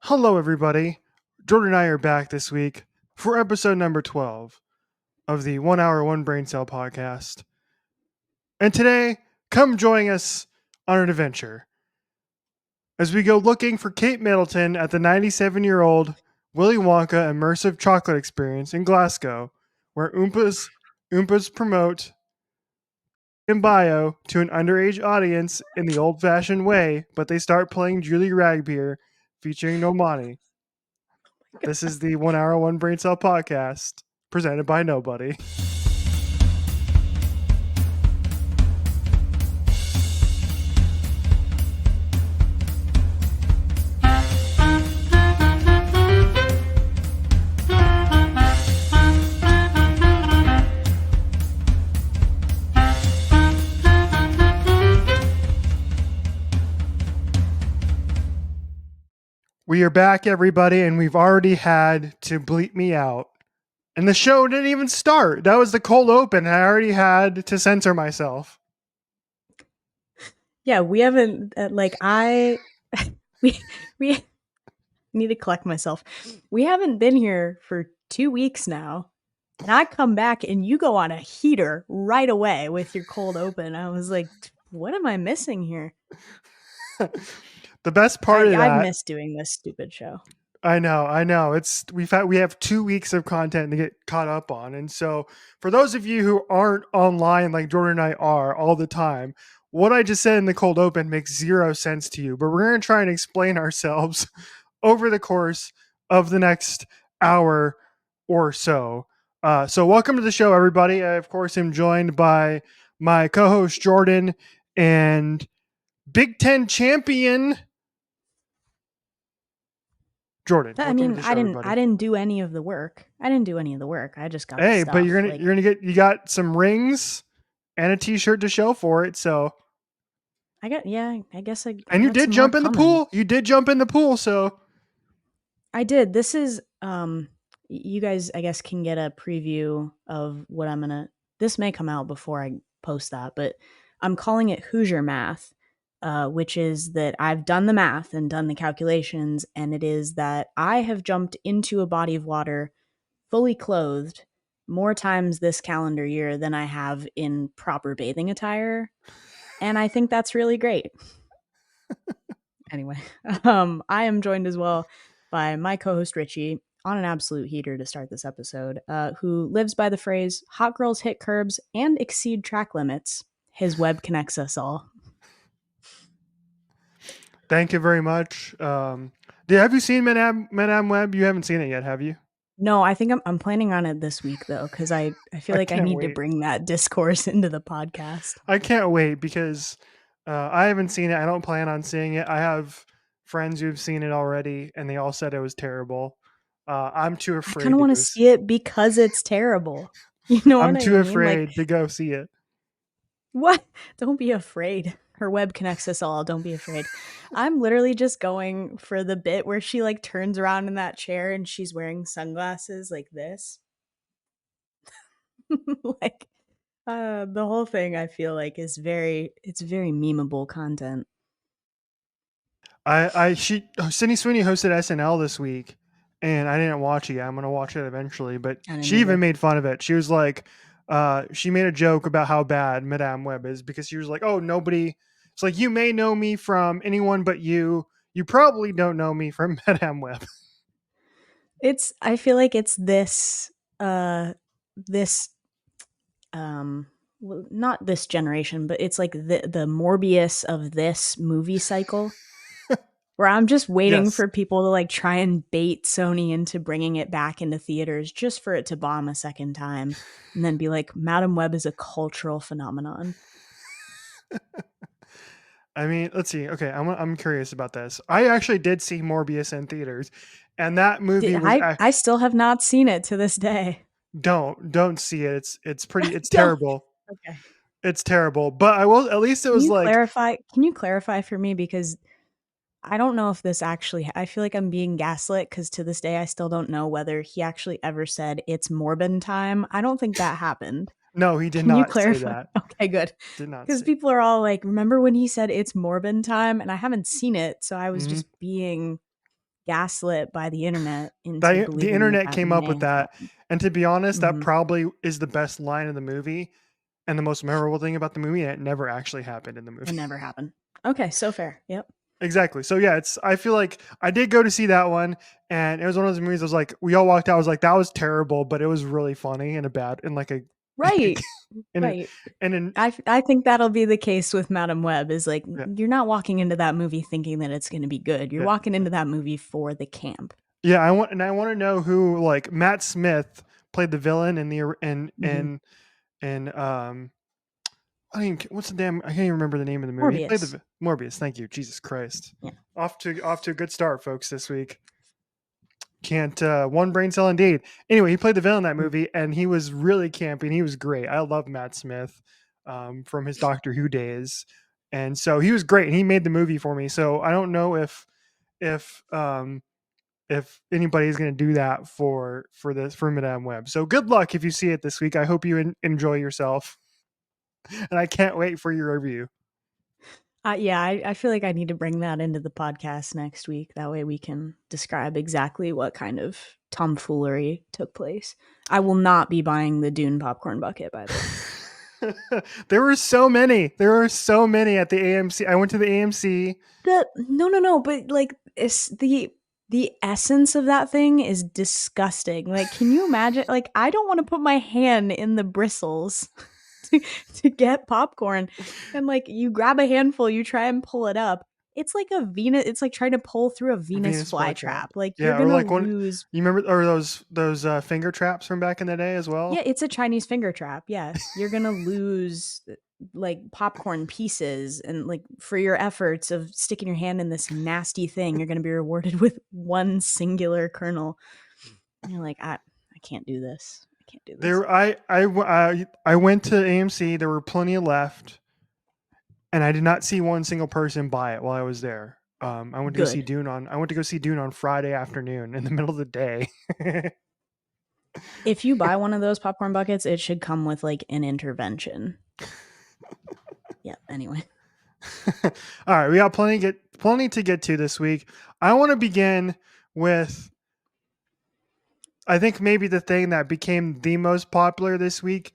Hello, everybody. Jordan and I are back this week for episode number 12 of the 1 Hour, One Brain Cell podcast. And today, come join us on an adventure as we go looking for Kate Middleton at the 97-year-old Willy Wonka Immersive Chocolate Experience in Glasgow, where Oompas promote in bio to an underage audience in the old-fashioned way, but they start playing Julie Ragbeer featuring Nomani. This is the 1 Hour, One Brain Cell podcast presented by nobody. We are back, everybody, and we've already had to bleep me out. And the show didn't even start. That was the cold open. I already had to censor myself. Yeah, we haven't, we need to collect myself. We haven't been here for 2 weeks now. And I come back and you go on a heater right away with your cold open. I was like, what am I missing here? The best part of that, I miss doing this stupid show. I know. We have 2 weeks of content to get caught up on. And so for those of you who aren't online like Jordan and I are all the time, what I just said in the cold open makes zero sense to you. But we're going to try and explain ourselves over the course of the next hour or so. So welcome to the show, everybody. I, of course, am joined by my co-host Jordan and Big Ten champion Jordan. I mean, I didn't do any of the work. I just got the stuff. But you got some rings and a t-shirt to show for it. So I guess and you did jump in the pool. You did jump in the pool. So I did. This is, you guys, I guess, can get a preview of what this may come out before I post that, but I'm calling it Hoosier math, which is that I've done the math and done the calculations, and it is that I have jumped into a body of water fully clothed more times this calendar year than I have in proper bathing attire. And I think that's really great. Anyway, I am joined as well by my co-host Richie on an absolute heater to start this episode, who lives by the phrase, hot girls hit curbs and exceed track limits. His web connects us all. Thank you very much. Have you seen Madame Web? You haven't seen it yet, have you? No, I think I'm planning on it this week, though, because I feel like I need to bring that discourse into the podcast. I can't wait because I haven't seen it. I don't plan on seeing it. I have friends who've seen it already, and they all said it was terrible. I'm too afraid. I kind of want to see it because it's terrible. You know what I mean? I'm too afraid to go see it. What? Don't be afraid. Her web connects us all. Don't be afraid. I'm literally just going for the bit where she like turns around in that chair and she's wearing sunglasses like this. Like the whole thing I feel like is very memeable content. Sydney Sweeney hosted SNL this week and I didn't watch it yet. I'm going to watch it eventually, but she even made fun of it. She was like, she made a joke about how bad Madame Web is because she was like, oh, nobody. It's like, you may know me from anyone but you. You probably don't know me from Madame Web. I feel like it's well, not this generation, but it's like the Morbius of this movie cycle. Where I'm just waiting for people to like try and bait Sony into bringing it back into theaters just for it to bomb a second time and then be like, Madame Web is a cultural phenomenon. I mean, let's see. Okay, I'm curious about this. I actually did see Morbius in theaters, and that movie I still have not seen it to this day. Don't see it. It's terrible. Okay. It's terrible. But I will, at least it was like Can you clarify for me, because I don't know if this actually, I feel like I'm being gaslit because to this day I still don't know whether he actually ever said it's Morbin time. I don't think that happened. No, he did not say that. Okay, good. Did not. Because people are all like, remember when he said it's Morbin time? And I haven't seen it, so I was just being gaslit by the internet into The believing that internet that came up with may that, happen. and to be honest, that Mhm. probably is the best line in the movie and the most memorable thing about the movie, and it never actually happened in the movie. It never happened. Okay, so fair. Yep. Exactly. So yeah, I feel like I did go to see that one, and it was one of those movies. I was like, we all walked out. I was like, that was terrible, but it was really funny in a bad, in like a, Right. in a, Right. and in I think that'll be the case with Madam Web. Is like yeah, you're not walking into that movie thinking that it's going to be good. You're yeah, walking into that movie for the camp. yeah. I want to know who, like, Matt Smith played the villain in the Hmm. and I mean, what's the damn? I can't even remember the name of the movie. He played Morbius. the Morbius. Thank you, Jesus Christ. Yeah. Off to a good start, folks. This week. Can't one brain cell indeed. Anyway, he played the villain in that Mm. movie, and he was really campy. And he was great. I love Matt Smith from his Doctor Who days, and so he was great. And he made the movie for me. So I don't know if if anybody's going to do that for Madame Web. So good luck if you see it this week. I hope you enjoy yourself, and I can't wait for your review. Yeah, I feel like I need to bring that into the podcast next week. That way we can describe exactly what kind of tomfoolery took place. I will not be buying the Dune popcorn bucket, by the way. There were so many. There were so many at the AMC. I went to the AMC. No, but like it's the essence of that thing is disgusting. Like, can you imagine? Like, I don't want to put my hand in the bristles to, to get popcorn, and like you grab a handful, you try and pull it up. It's like a Venus. It's like trying to pull through a Venus Venus flytrap. flytrap. Like you're Yeah, or gonna like one. lose. You remember, or those finger traps from back in the day as Yeah, well. it's a Chinese finger trap. Yeah, you're gonna lose like popcorn pieces, and like for your efforts of sticking your hand in this nasty thing, you're gonna be rewarded with one singular kernel. And you're like, I can't do this. I can't do this. There, I went to AMC. There were plenty left, and I did not see one single person buy it while I was there. I went to go see Good. Dune on. I went to go see Dune on Friday afternoon in the middle of the day. If you buy one of those popcorn buckets, it should come with like an intervention. Yeah. Anyway. All right, we got plenty to get to this week. I want to begin with, I think, maybe the thing that became the most popular this week,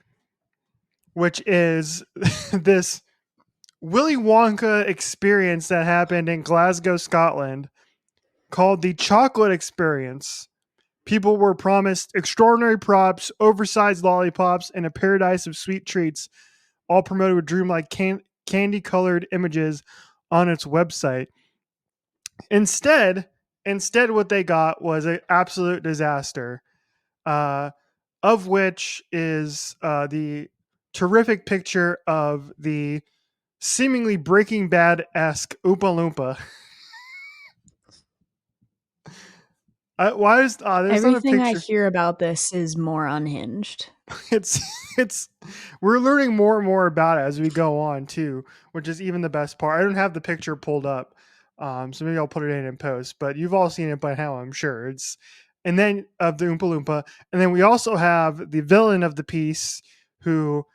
which is this Willy Wonka experience that happened in Glasgow, Scotland, called the Chocolate Experience. People were promised extraordinary props, oversized lollipops, and a paradise of sweet treats, all promoted with dreamlike candy colored images on its website. Instead, what they got was an absolute disaster, uh, of which is the terrific picture of the seemingly Breaking Bad esque Oompa Loompa. Why is there's not a Everything I picture? hear about this is more unhinged. It's it's we're learning more and more about it as we go on too, which is even the best part. I don't have the picture pulled up, so maybe I'll put it in post. But you've all seen it by now, I'm sure. It's and then of the Oompa Loompa, and then we also have the villain of the piece, who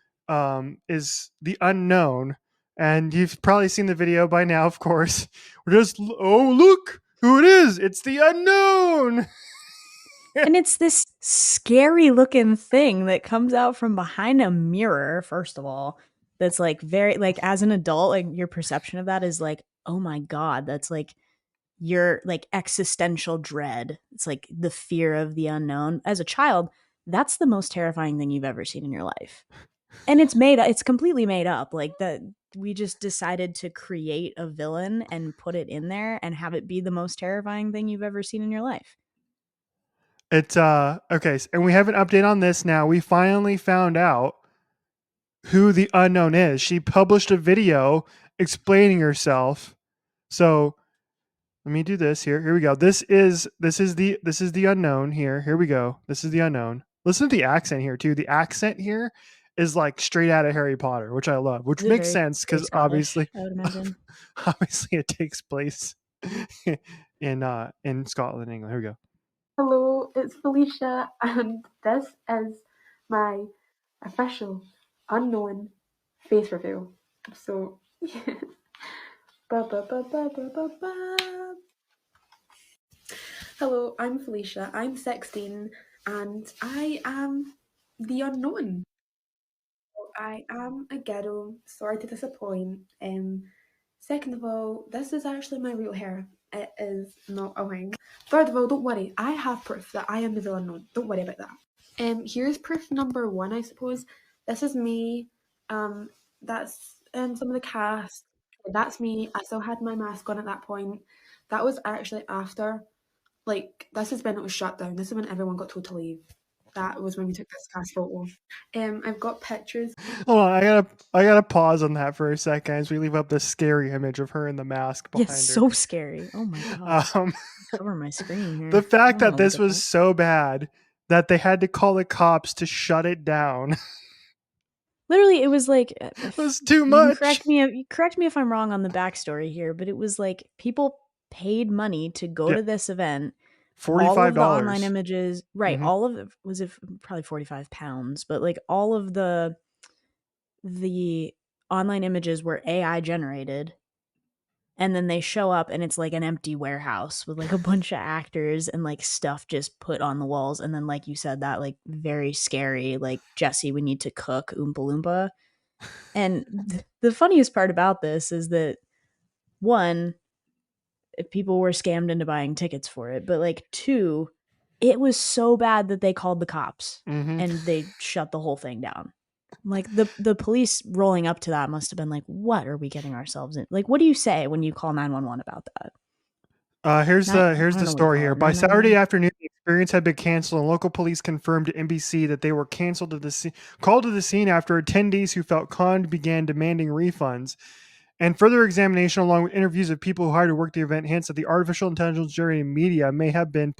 is the unknown, and you've probably seen the video by now. Of course, we're just oh look who it is! It's the unknown. And it's this scary looking thing that comes out from behind a mirror, first of all, that's like very, like, as an adult, like, your perception of that is like, oh my God, that's like your like existential dread. It's like the fear of the unknown. As a child, that's the most terrifying thing you've ever seen in your life. And it's completely made up. Like that we just decided to create a villain and put it in there and have it be the most terrifying thing you've ever seen in your life. It's okay, and we have an update on this now. We finally found out who the unknown is. She published a video explaining herself. So let me do this here. Here we go. This is the unknown here. Here we go. This is the unknown. Listen to the accent here too. The accent here is like straight out of Harry Potter, which I love, which Is it makes very, sense very because Scottish, I would imagine? obviously it takes place in Scotland, England. Here we go. Hello, it's Felicia, and this is my official unknown face reveal. So, ba ba ba ba ba ba ba. Hello, I'm Felicia. I'm 16 and I am the unknown. I am a ghetto. Sorry to disappoint. Second of all, this is actually my real hair. It is not a wig. Third of all, don't worry. I have proof that I am the unknown. Don't worry about that. Here's proof number one, I suppose. This is me. That's some of the cast. That's me. I still had my mask on at that point. That was actually after, like, this is when it was shut down. This is when everyone got told to leave. That was when we took this cast photo. I've got pictures. Hold on, I gotta pause on that for a second as we leave up this scary image of her in the mask Yeah, behind her. so scary. Oh my god. Um, Cover my screen here. the I fact don't that wanna this look at was so bad that they had to call the cops to shut it down literally, it was like was too you can much. correct me if I'm wrong on the backstory here, but it was like people paid money to go Yeah, to this event. All of the online $45. images, right? Mhm. All of it was it probably £45, but like all of the online images were AI generated, and then they show up and it's like an empty warehouse with like a bunch of actors and like stuff just put on the walls, and then like you said, that like very scary like Jesse, we need to cook Oompa Loompa. And the funniest part about this is that one, people were scammed into buying tickets for it, but like two, it was so bad that they called the cops Mhm. and they shut the whole thing down. Like the police rolling up to that must have been like, what are we getting ourselves in? Like, what do you say when you call 911 about that? Here's Not, the I here's don't the know what you story call here. it, By Saturday 999. afternoon, the experience had been canceled, and local police confirmed to NBC that they were called to the scene after attendees who felt conned began demanding refunds. And further examination, along with interviews of people who hired to work the event, hints that the artificial intelligence generated media may have been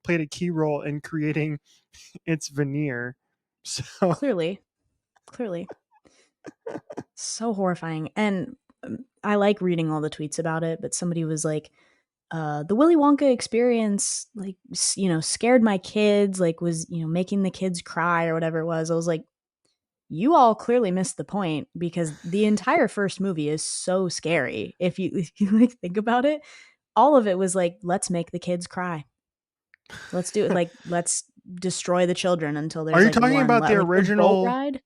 played a key role in creating its veneer. So, Clearly, so horrifying. And I like reading all the tweets about it, but somebody was like, the Willy Wonka experience, like, scared my kids, like, was, making the kids cry or whatever it was. I was like, you all clearly missed the point, because the entire first movie is so scary. If you like think about it, all of it was like, let's make the kids cry. Let's do it. Like, let's destroy the children until are there's you like talking one about the left. Like the boat original? ride.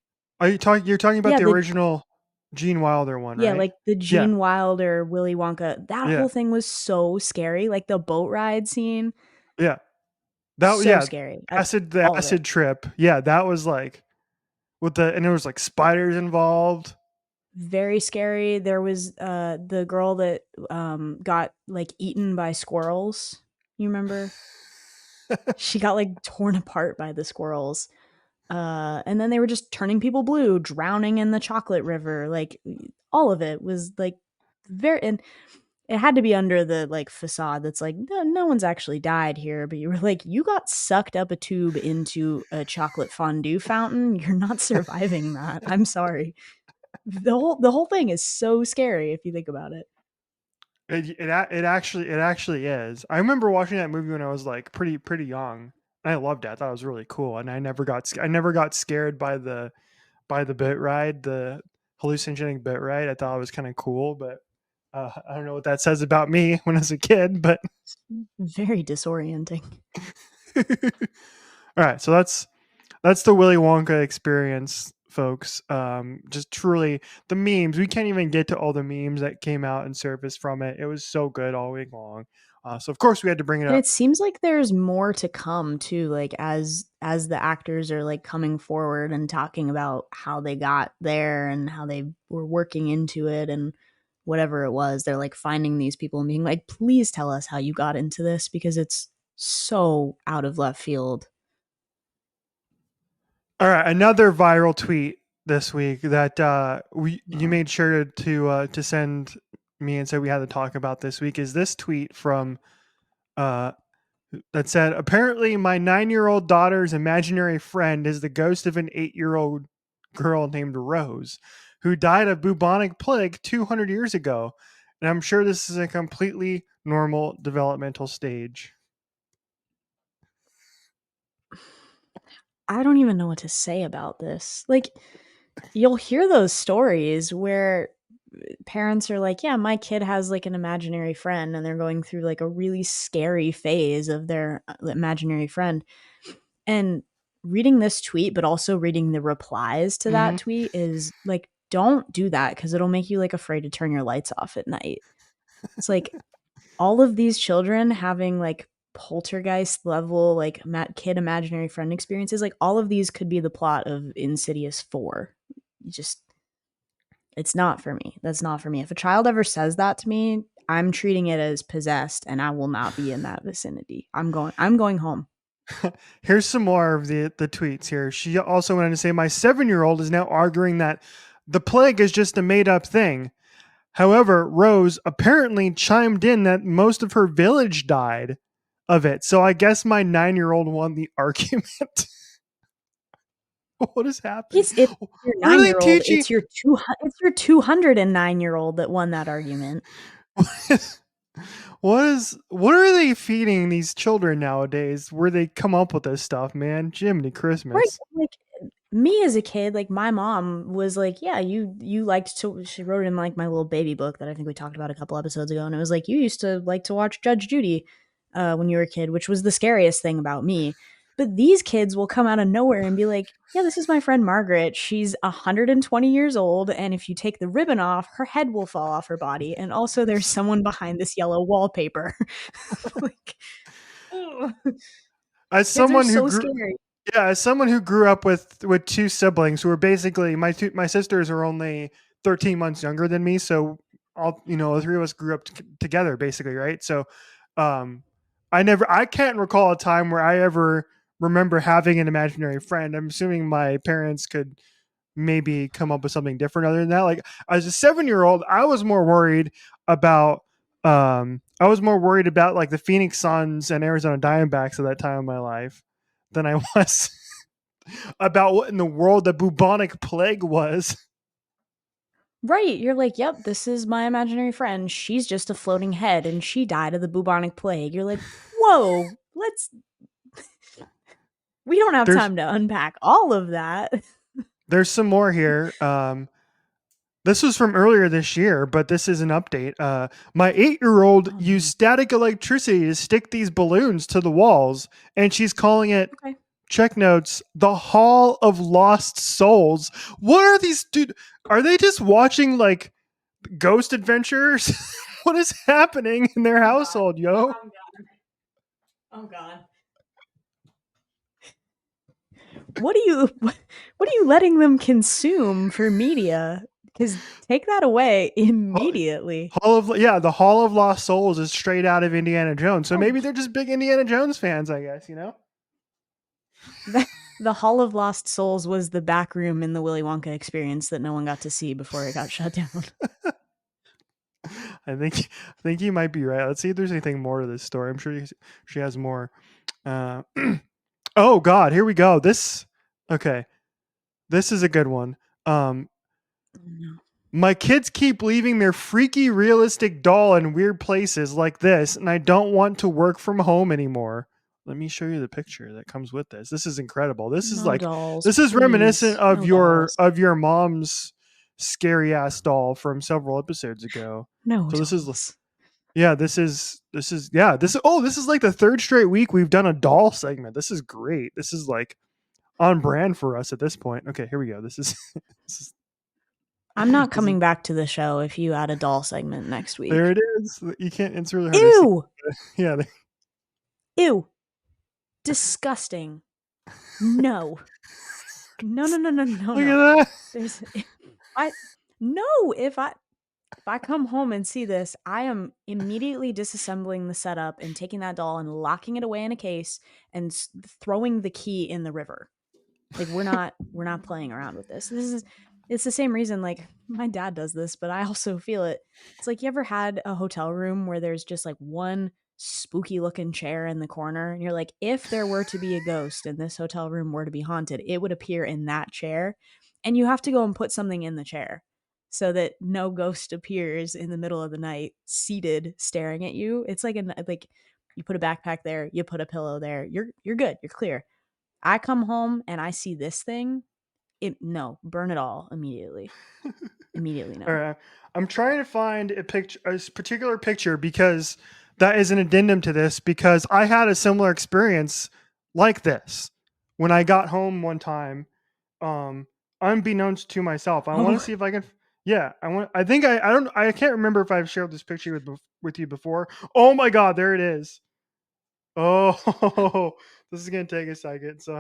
You're talking about Yeah, the original Gene Wilder one, right? like the Yeah, Gene Wilder Willy Wonka. That yeah, whole thing was so scary. Like the boat ride scene, yeah. That so yeah, scary. the All of it. acid trip. Yeah, that was like with and there was like spiders involved. Very scary. There was the girl that got like eaten by squirrels. You remember? She got like torn apart by the squirrels. And then they were just turning people blue, drowning in the chocolate river. Like all of it was like very, and it had to be under the like facade that's like, no one's actually died here, but you were like, you got sucked up a tube into a chocolate fondue fountain, you're not surviving that. I'm sorry. The whole thing is so scary if you think about it. It actually is. I remember watching that movie when I was like pretty young, and I loved it. I thought it was really cool, and I never got scared by the boat ride, the hallucinogenic boat ride. I thought it was kind of cool, but I don't know what that says about me when I was a kid. But It's very disorienting. all right, so that's the Willy Wonka experience, folks. Just truly the memes. We can't even get to all the memes that came out and surfaced from it. It was so good all week long. So of course we had to bring it And up. it seems like there's more to come too, like as the actors are like coming forward and talking about how they got there and how they were working into it and whatever it was. They're like finding these people and being like, "Please tell us how you got into this, because it's so out of left field." All right, another viral tweet this week that you Oh. made sure to send me and said we had to talk about this week is this tweet from uh, that said, apparently my 9-year-old daughter's imaginary friend is the ghost of an 8-year-old girl named Rose, who died of bubonic plague 200 years ago. And I'm sure this is a completely normal developmental stage. I don't even know what to say about this. Like, you'll hear those stories where parents are like, yeah, my kid has like an imaginary friend and they're going through like a really scary phase of their imaginary friend. And reading this tweet, but also reading the replies to that tweet is like, don't do that because it'll make you like afraid to turn your lights off at night. It's like all of these children having like poltergeist level, like kid imaginary friend experiences, like all of these could be the plot of Insidious 4. Just, it's not for me. That's not for me. If a child ever says that to me, I'm treating it as possessed and I will not be in that vicinity. I'm going home. Here's some more of the tweets here. She also went on to say, my 7-year-old is now arguing that the plague is just a made up thing. However, Rose apparently chimed in that most of her village died of it. So I guess my 9-year-old won the argument. What is happening? It's your What are they 9-year-old. teaching? It's your 209-year-old that won that argument. What are they feeding these children nowadays where they come up with this stuff, man? Jiminy Christmas. Right. Like me as a kid, like my mom was like, yeah, you liked to, she wrote it in like my little baby book that I think we talked about a couple episodes ago. And it was like, you used to like to watch Judge Judy when you were a kid, which was the scariest thing about me. But these kids will come out of nowhere and be like, yeah, this is my friend Margaret. She's 120 years old. And if you take the ribbon off, her head will fall off her body. And also there's someone behind this yellow wallpaper. Like, ugh. As Kids someone are who so grew, scary. yeah, as someone who grew up with two siblings who are basically my sisters are only 13 months younger than me, so all the three of us grew up together basically, right? So, I can't recall a time where I ever remember having an imaginary friend. I'm assuming my parents could maybe come up with something different other than that. Like as a 7-year-old, I was more worried about like the Phoenix Suns and Arizona Diamondbacks at that time of my life than I was about what in the world the bubonic plague was. Right. You're like, yep, this is my imaginary friend. She's just a floating head and she died of the bubonic plague. You're like, whoa, we don't have There's time to unpack all of that. there's some more here. This was from earlier this year, but this is an update. My 8-year-old Oh, used no. static electricity to stick these balloons to the walls, and she's calling it, Okay. check notes, the Hall of Lost Souls. What are these, dude? Are they just watching like Ghost Adventures? What is happening in their household, yo? Oh God. What are you letting them consume for media? Because take that away immediately. The Hall of Lost Souls is straight out of Indiana Jones. So Oh, maybe they're just big Indiana Jones fans, I guess, you know? the Hall of Lost Souls was the back room in the Willy Wonka Experience that no one got to see before it got shut down. I think you might be right. Let's see if there's anything more to this story. I'm sure she has more. Oh God, here we go. Okay. This is a good one. No. My kids keep leaving their freaky realistic doll in weird places like this, and I don't want to work from home anymore. Let me show you the picture that comes with this. This is incredible. No dolls, This is reminiscent please. of No dolls. your mom's scary ass doll from several episodes ago. No So dolls. this is like the third straight week we've done a doll segment. This is great. This is like on brand for us at this point. Okay, here we go. This is this is I'm not this is coming back to the show if you add a doll segment next there week. it is. You can't. It's really hard to see. Ew! Yeah, Ew! Disgusting. No. No, no, no, no, no, look no. at that. There's I no, if I come home and see this, I am immediately disassembling the setup and taking that doll and locking it away in a case and throwing the key in the river. Like we're not playing around with this. It's the same reason like my dad does this, but I also feel it. It's like you ever had a hotel room where there's just like one spooky looking chair in the corner and you're like if there were to be a ghost and this hotel room were to be haunted, it would appear in that chair and you have to go and put something in the chair so that no ghost appears in the middle of the night seated staring at you. It's like you put a backpack there, you put a pillow there, you're good, you're clear. I come home and I see this thing. No, burn it all immediately. Immediately, no. All right. I'm trying to find a particular picture because that is an addendum to this, because I had a similar experience like this when I got home one time, unbeknownst to myself. I want to Oh. see if I can. Yeah, I think I don't. I can't remember if I've shared this picture with you before. Oh my God, there it is. Oh, this is gonna take a second. So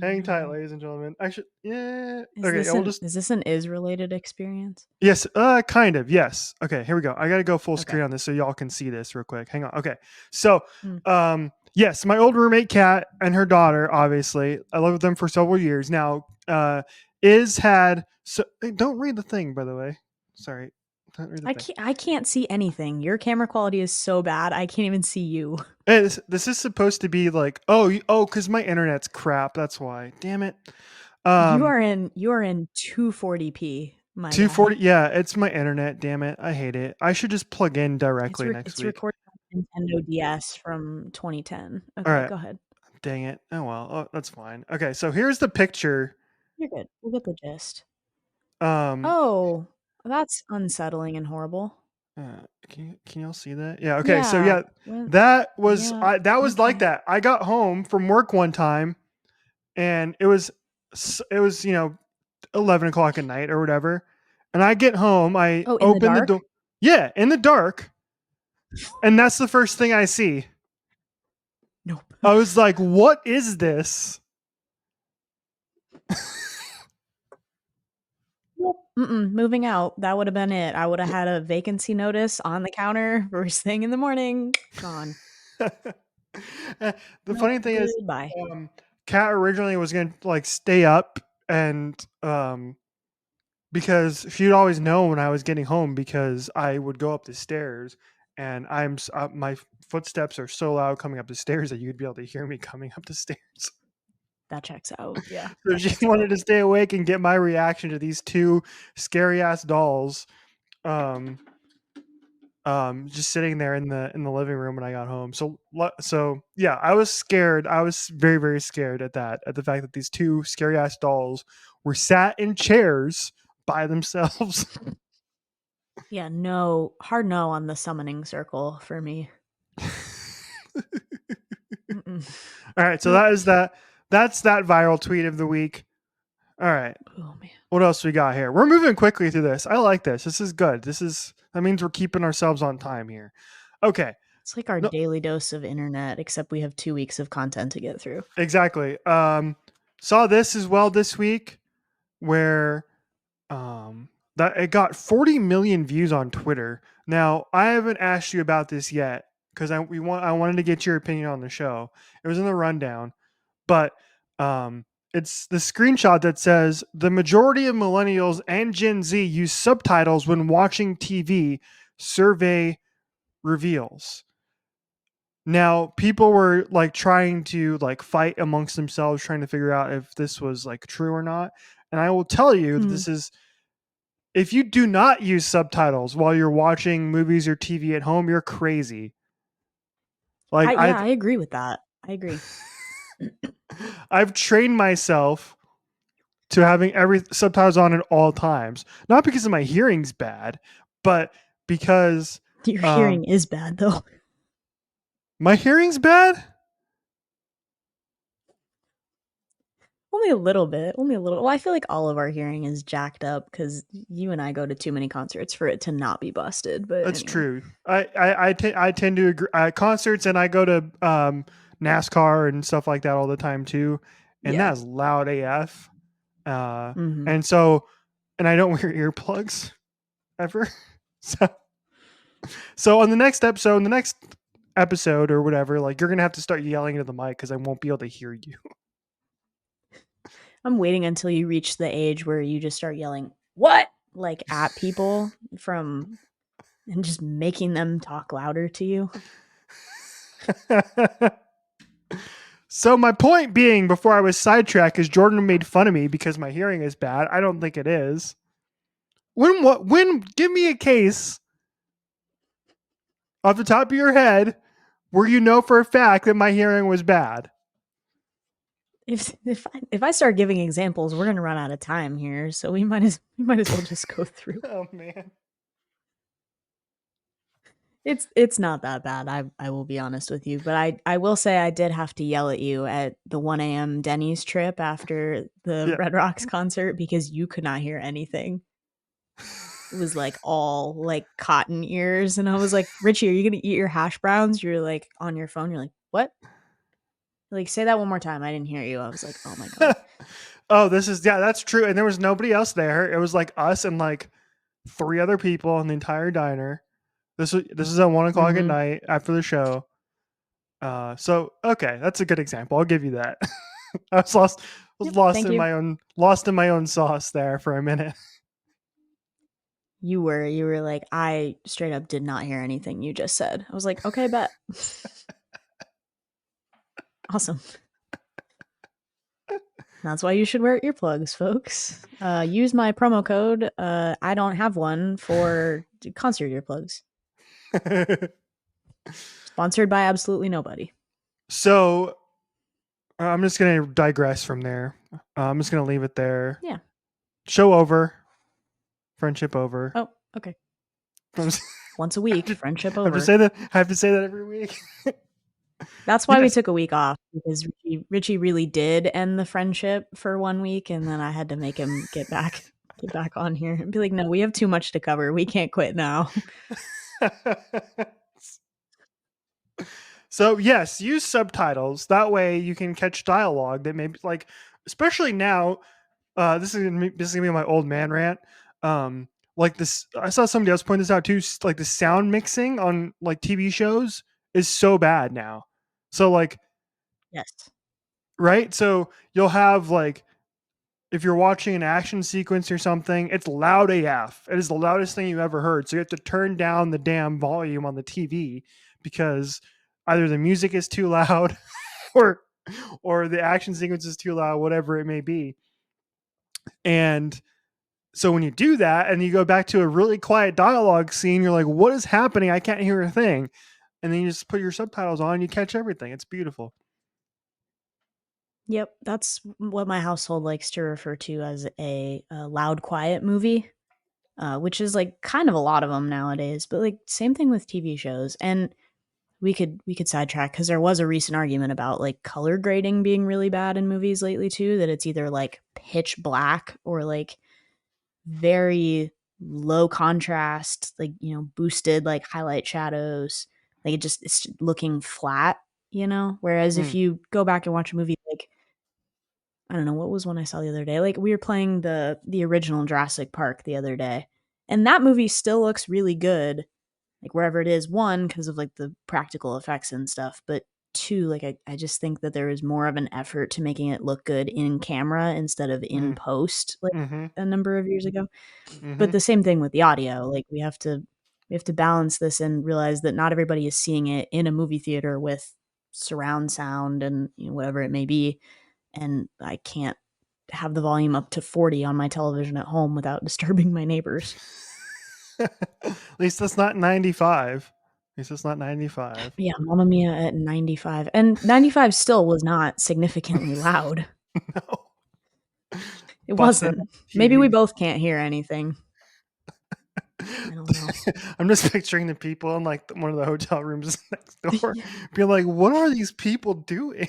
hang tight, No. ladies and gentlemen. Actually, yeah. Is Okay, this we'll an just. is this an is-related experience? Yes, kind of. Yes. Okay, here we go. I got to go full Okay. screen on this so y'all can see this real quick. Hang on. Okay. So, Mm. yes, my old roommate Kat and her daughter, obviously, I lived with them for several years. Now, is had so hey, don't read the thing, by the way. Sorry. Don't read the thing. I can't see anything. Your camera quality is so bad. I can't even see you. Hey, this is supposed to be like, cuz my internet's crap. That's why. Damn it. You are in 240p, my guy. 240. Yeah, it's my internet. Damn it. I hate it. I should just plug in directly next It's week. recording on Nintendo DS from 2010. Okay, All right. go ahead. Dang it. Oh well. Oh, that's fine. Okay, so here's the picture. You're good. We'll get the gist. Um Oh, that's unsettling and horrible. can y'all see that? Yeah, okay. So Yeah. yeah, that was Yeah. like Okay. that. I got home from work one time and it was 11 o'clock at night or whatever. And I get home, I Oh, in the open the dark? door. Yeah, in the dark. And that's the first thing I see. Nope. I was like, what is this? Moving out. That would have been it. I would have had a vacancy notice on the counter first thing in the morning. Gone. The Nope, funny thing is, goodbye. Kat originally was gonna like stay up and because she'd always know when I was getting home because I would go up the stairs and my footsteps are so loud coming up the stairs that you'd be able to hear me coming up the stairs. That checks out. Yeah. So that she checks wanted out. to stay awake and get my reaction to these two scary ass dolls. Just sitting there in the living room when I got home. So yeah, I was scared. I was very, very scared at the fact that these two scary ass dolls were sat in chairs by themselves. Yeah, hard no on the summoning circle for me. All right, so Nope. that's that viral tweet of the week. All right. Oh man. What else we got here? We're moving quickly through this. I like this. This is good. That means we're keeping ourselves on time here. Okay. It's like our No, daily dose of internet, except we have 2 weeks of content to get through. exactly. Saw this as well this week where that it got 40 million views on Twitter. Now, I haven't asked you about this yet because I wanted to get your opinion on the show. It was in the rundown, but it's the screenshot that says the majority of millennials and Gen Z use subtitles when watching TV, survey reveals. Now, people were like trying to like fight amongst themselves trying to figure out if this was like true or not. And I will tell you that this is, if you do not use subtitles while you're watching movies or TV at home, you're crazy. Like I agree with that. I agree. I've trained myself to having every subtitles on at all times, not because of my hearing's bad, but because Your hearing is bad though. my hearing's bad. Only a little bit. Only a little. Well, I feel like all of our hearing is jacked up because you and I go to too many concerts for it to not be busted. But That's anyway. true. I tend to agree. Concerts and I go to NASCAR and stuff like that all the time too, and Yeah. that's loud AF. Mhm. And so, and I don't wear earplugs ever. So on the next episode or whatever, like you're gonna have to start yelling into the mic because I won't be able to hear you. I'm waiting until you reach the age where you just start yelling, "What?" like at people and just making them talk louder to you. So my point being, before I was sidetracked, is Jordan made fun of me because my hearing is bad. I don't think it is. When give me a case off the top of your head where you know for a fact that my hearing was bad. if I start giving examples, we're gonna run out of time here. So we might as well just go through. Oh man. It's not that bad. I will be honest with you, but I will say I did have to yell at you at the 1 a.m. Denny's trip after the Yeah. Red Rocks concert because you could not hear anything. It was like all like cotton ears, and I was like, Richie, are you gonna eat your hash browns? You're like on your phone. You're like, what? Like, say that one more time. I didn't hear you. I was like, oh my god. Oh, that's true. And there was nobody else there. It was like us and like 3 other people in the entire diner. This is at 1:00 at Mhm. night after the show. So okay, that's a good example. I'll give you that. I was Yep. lost Thank in you. my own sauce there for a minute. You were like, I straight up did not hear anything you just said. I was like, okay, bet. Awesome. That's why you should wear earplugs, folks. Use my promo code. I don't have one for concert earplugs. Sponsored by absolutely nobody. So I'm just gonna digress from there. I'm just gonna leave it there. Yeah. Show over. Friendship over. Oh, okay. I'm just, Once a week, friendship I have to over. say that. I have to say that every week. That's why we Yes. took a week off because Richie really did end the friendship for 1 week, and then I had to make him get back on here and be like, no, we have too much to cover. We can't quit now. So yes, use subtitles. That way you can catch dialogue that maybe like, especially now. This is gonna be my old man rant. Like this, I saw somebody else point this out too. Like the sound mixing on like TV shows is so bad now. So like, Yes. right? So you'll have like if you're watching an action sequence or something, it's loud AF. It is the loudest thing you ever heard. So you have to turn down the damn volume on the TV because either the music is too loud or the action sequence is too loud, whatever it may be. And so when you do that and you go back to a really quiet dialogue scene, you're like, what is happening? I can't hear a thing. And then you just put your subtitles on and you catch everything. It's beautiful. Yep, that's what my household likes to refer to as a loud, quiet movie, which is like kind of a lot of them nowadays. But like same thing with TV shows, and we could sidetrack because there was a recent argument about like color grading being really bad in movies lately too. That it's either like pitch black or like very low contrast, like boosted like highlight shadows. Like it's looking flat, Whereas if Mm. you go back and watch a movie like I don't know, what was one I saw the other day? Like we were playing the original Jurassic Park the other day, and that movie still looks really good, like wherever it is. One, because of like the practical effects and stuff, but two, like I just think that there is more of an effort to making it look good in camera instead of in Mm. post, like Mm-hmm. a number of years ago. Mm-hmm. But the same thing with the audio. Like we have to balance this and realize that not everybody is seeing it in a movie theater with surround sound and whatever it may be, and I can't have the volume up to 40 on my television at home without disturbing my neighbors. At least that's not 95. At least it's not 95. Yeah, Mamma Mia at 95. And 95 still was not significantly loud. No. It Busted wasn't. Maybe we TV. both can't hear anything. I don't know. I'm just picturing the people in like one of the hotel rooms next door being like, what are these people doing?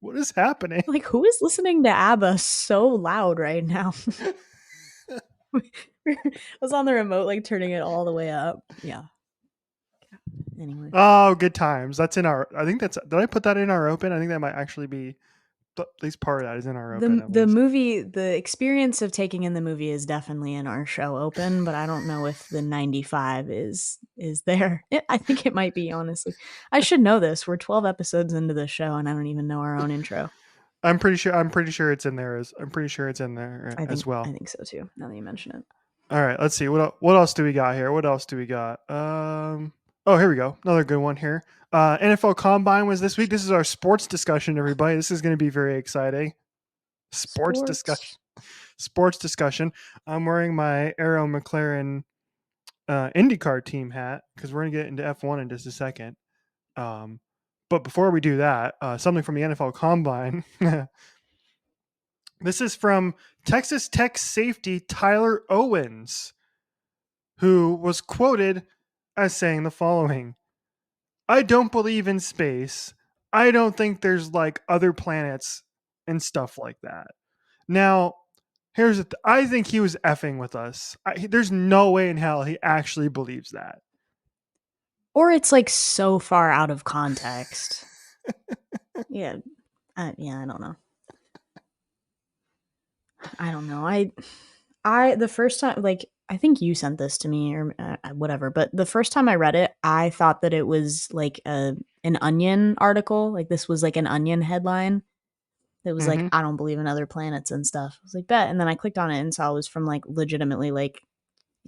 What is happening? Like, who is listening to ABBA so loud right now? I was on the remote, like turning it all the way up. Yeah. Anyway. Oh, good times. That's in our, I think that's, did I put that in our open? I think that might actually be, at least part of that is in our open. The movie, the experience of taking in the movie is definitely in our show open, but I don't know if the 95 is there. I think it might be, honestly. I should know this. We're 12 episodes into the show and I don't even know our own intro. I'm pretty sure it's in there as well. I think so too, now that you mention it. All right, let's see. What else do we got here? Oh, here we go. Another good one here. NFL Combine was this week. This is our sports discussion, everybody. This is going to be very exciting. Sports discussion. I'm wearing my Arrow McLaren IndyCar team hat because we're going to get into F1 in just a second. But before we do that, something from the NFL Combine. This is from Texas Tech safety Tyler Owens, who was quoted as saying the following: I don't believe in space. I don't think there's like other planets and stuff like that. Now, I think he was effing with us. There's no way in hell he actually believes that. Or it's like so far out of context. Yeah. I don't know. I don't know. The first time, like, I think you sent this to me or whatever, but the first time I read it, I thought that it was like an Onion article. Like, this was like an Onion headline that was like, Mm-hmm. I don't believe in other planets and stuff. I was like, bet. And then I clicked on it and saw it was from like legitimately like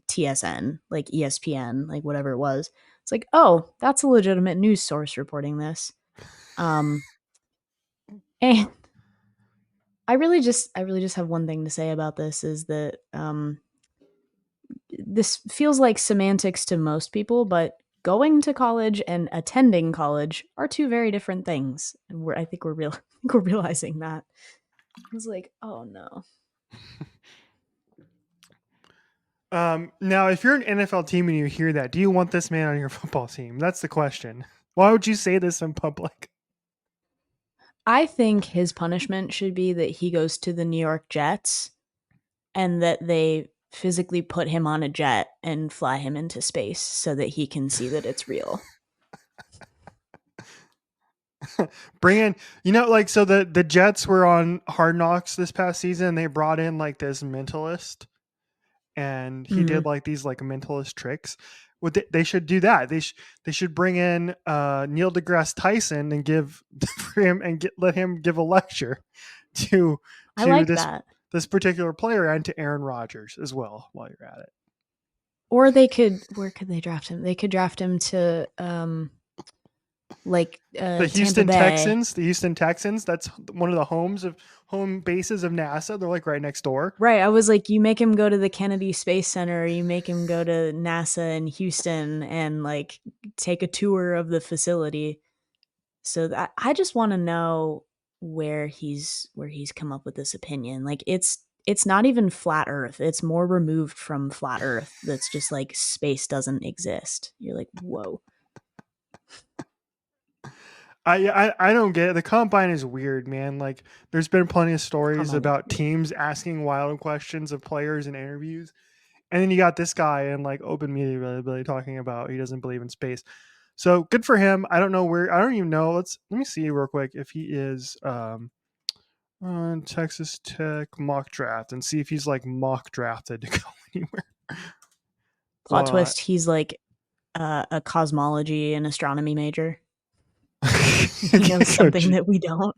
TSN, like ESPN, like whatever it was. It's like, oh, that's a legitimate news source reporting this. And I really just have one thing to say about this is that this feels like semantics to most people, but going to college and attending college are two very different things. And I think we're realizing that. I was like, oh no. Now, if you're an NFL team and you hear that, do you want this man on your football team? That's the question. Why would you say this in public? I think his punishment should be that he goes to the New York Jets and that they physically put him on a jet and fly him into space so that he can see that it's real. Bring in, like, so the Jets were on Hard Knocks this past season, and they brought in like this mentalist, and he did like these like mentalist tricks. They should do that. They should bring in Neil deGrasse Tyson and give for him and let him give a lecture to I like this particular player and to Aaron Rodgers as well while you're at it. Or where could they draft him? They could draft him to The Houston Texans. The Houston Texans. That's one of the home bases of NASA. They're like right next door. Right. I was like, you make him go to the Kennedy Space Center, or you make him go to NASA in Houston and like take a tour of the facility. So I just want to know where he's come up with this opinion. Like it's not even flat Earth. It's more removed from flat Earth. That's just like space doesn't exist. You're like, whoa. I don't get it. The combine is weird, man. Like there's been plenty of stories about teams asking wild questions of players in interviews. And then you got this guy in like open media really talking about he doesn't believe in space. So good for him. I don't know where. I don't even know. Let me see real quick if he is on Texas Tech mock draft and see if he's like mock drafted to go anywhere. Plot twist: he's like a cosmology and astronomy major. He knows something that we don't.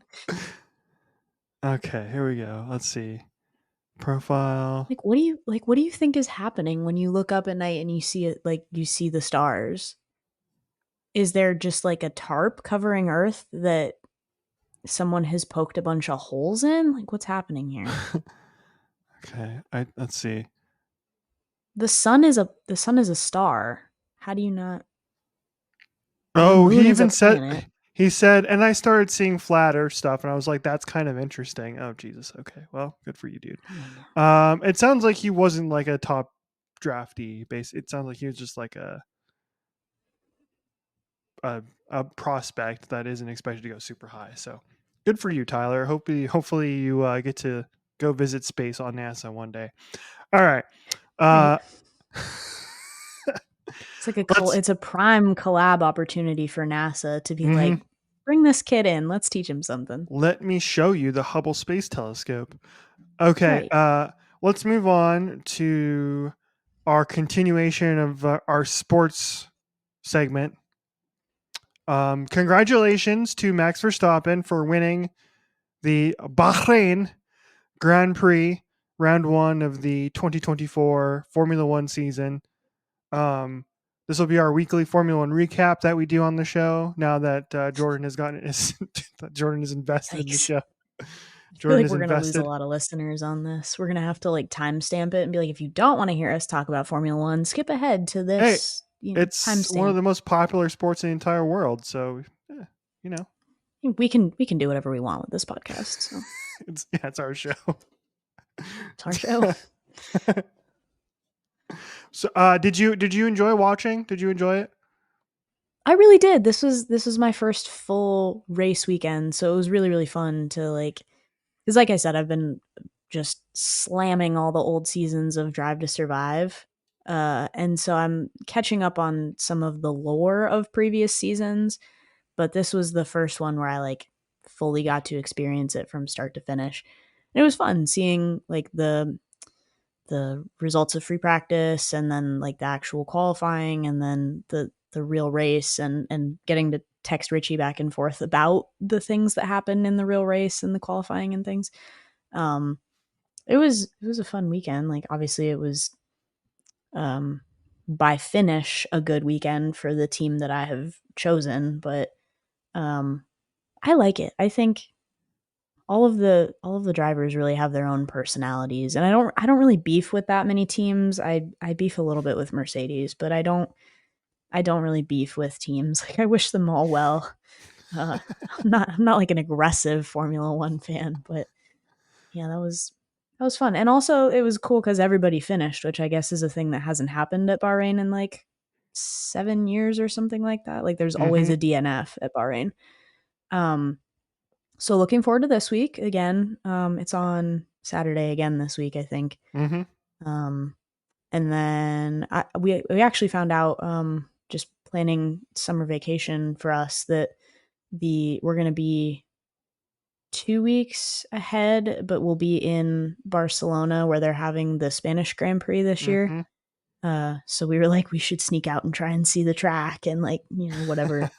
Okay, here we go. Let's see. Profile. Like, what do you think is happening when you look up at night and you see it? Like, you see the stars. Is there just like a tarp covering Earth that someone has poked a bunch of holes in? Like, what's happening here? Okay, let's see. The sun is a star. How do you not? Oh, he even said. He said, and I started seeing flat Earth stuff, and I was like, "That's kind of interesting." Oh, Jesus. Okay, well, good for you, dude. It sounds like he wasn't like a top draftee. It sounds like he was just like a prospect that isn't expected to go super high. So, good for you, Tyler. Hopefully you get to go visit space on NASA one day. All right. It's like it's a prime collab opportunity for NASA to be like, bring this kid in. Let's teach him something. Let me show you the Hubble Space Telescope. Okay. Right. Let's move on to our continuation of our sports segment. Congratulations to Max Verstappen for winning the Bahrain Grand Prix round 1 of the 2024 Formula One season. This will be our weekly Formula One recap that we do on the show. Now that Jordan has gotten Jordan is invested in the show. Jordan I feel like we're going to lose a lot of listeners on this. We're going to have to like timestamp it and be like, if you don't want to hear us talk about Formula One, skip ahead to this. Hey, it's one of the most popular sports in the entire world. So, we can do whatever we want with this podcast. So. It's our show. It's our show. So, did you enjoy watching? Did you enjoy it? I really did. This was my first full race weekend, so it was really really fun to like. Because like I said, I've been just slamming all the old seasons of Drive to Survive, and so I'm catching up on some of the lore of previous seasons. But this was the first one where I like fully got to experience it from start to finish. And it was fun seeing like the results of free practice and then like the actual qualifying and then the real race and getting to text Richie back and forth about the things that happened in the real race and the qualifying and things. Um it was a fun weekend. Like obviously it was by finish a good weekend for the team that I have chosen, but um I like it. I think all of the drivers really have their own personalities, and I don't really beef with that many teams. I beef a little bit with Mercedes, but I don't really beef with teams. Like I wish them all well. I'm not like an aggressive Formula One fan, but yeah, that was fun, and also it was cool because everybody finished, which I guess is a thing that hasn't happened at Bahrain in like 7 years or something like that. Like there's always Mm-hmm. a DNF at Bahrain. Um, So looking forward to this week again. It's on Saturday again this week, I think. Mm-hmm. Um, and then we actually found out just planning summer vacation for us that we're going to be 2 weeks ahead, but we'll be in Barcelona where they're having the Spanish Grand Prix this year. Mm-hmm. So we were like, we should sneak out and try and see the track and like, whatever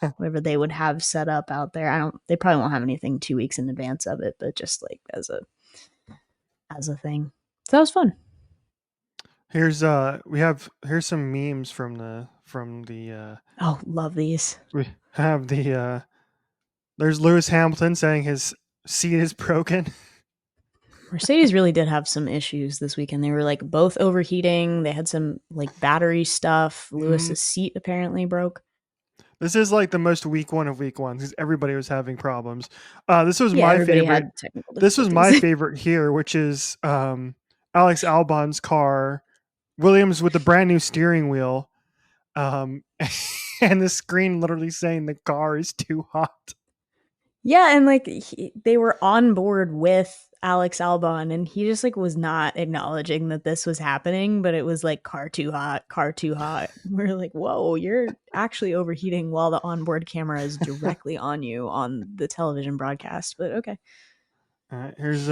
they would have set up out there. They probably won't have anything 2 weeks in advance of it, but just like as a thing. So that was fun. Here's some memes from the Oh, love these. we have there's Lewis Hamilton saying his seat is broken. Mercedes really did have some issues this weekend. They were like both overheating. They had some like battery stuff. Lewis's seat apparently broke. This is like the most week one of week ones because everybody was having problems. This was Yeah, my everybody favorite. had technical This was my difficulties. favorite here, which is Alex Albon's car, Williams with the brand new steering wheel, and the screen literally saying the car is too hot. Yeah, and like they were on board with Alex Albon, and he just like was not acknowledging that this was happening, but it was like car too hot, car too hot. We're like, whoa, you're actually overheating while the onboard camera is directly on you on the television broadcast. But okay. All right, here's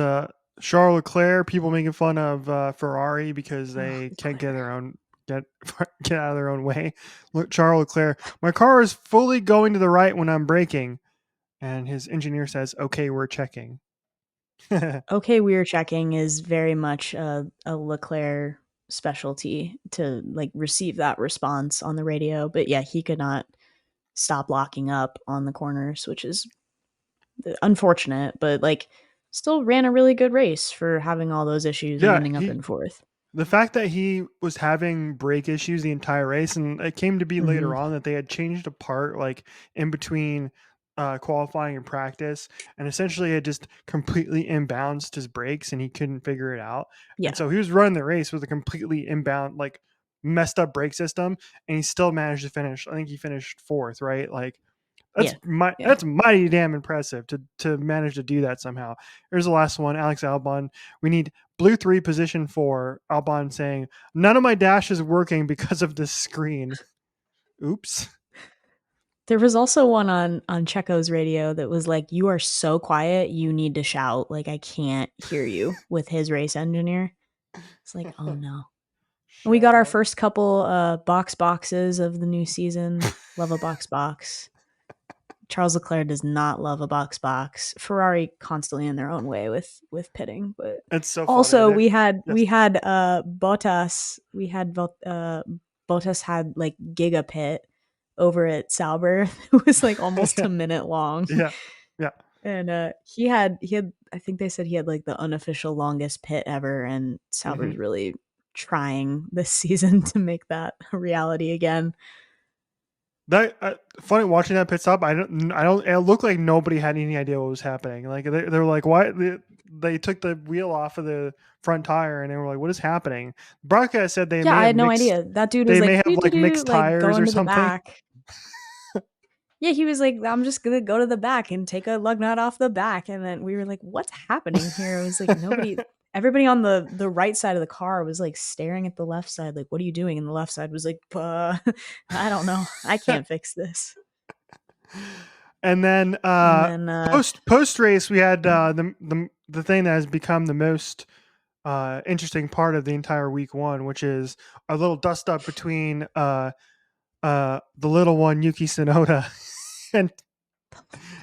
Charles Leclerc. People making fun of Ferrari because they can't get get out of their own way. Look, Charles Leclerc, my car is fully going to the right when I'm braking, and his engineer says, "Okay, we're checking." Okay, we're checking is very much a Leclerc specialty to like receive that response on the radio. But yeah, he could not stop locking up on the corners, which is unfortunate, but like still ran a really good race for having all those issues and Yeah, ending up in fourth. the fact that he was having brake issues the entire race, and it came to be Mm-hmm. later on that they had changed a part like in between qualifying and practice, and essentially had just completely imbalanced his brakes, and he couldn't figure it out. Yeah. And so he was running the race with a completely inbound, like messed up brake system, and he still managed to finish. I think he finished fourth, right? Like that's mighty damn impressive to manage to do that somehow. Here's the last one, Alex Albon. We need blue 3, position 4. Albon saying, "None of my dash is working because of this screen." Oops. There was also one on Checo's radio that was like, "You are so quiet, you need to shout. Like I can't hear you." With his race engineer, it's like, oh no. We got our first couple boxes of the new season. Love a box. Charles Leclerc does not love a box. Ferrari constantly in their own way with pitting, but It's so also funny. we had Bottas. Bottas had like giga pit over at Sauber. It was like almost a minute long. Yeah. And he had I think they said he had like the unofficial longest pit ever, and Sauber's really trying this season to make that a reality again. That funny watching that pit stop. I don't. It looked like nobody had any idea what was happening. Like they're like, why? they took the wheel off of the front tire, and they were like, "What is happening?" Broadcast said they Yeah, may I have had no mixed. idea. That dude They was may like, have like doo-doo-doo, mixed like tires going or to the something. back. Yeah, he was like, I'm just gonna go to the back and take a lug nut off the back. And then we were like, what's happening here? It was like everybody on the right side of the car was like staring at the left side, like, what are you doing? And the left side was like, I don't know. I can't fix this. And then, post race, we had the thing that has become the most interesting part of the entire week one, which is a little dust up between the little one Yuki Tsunoda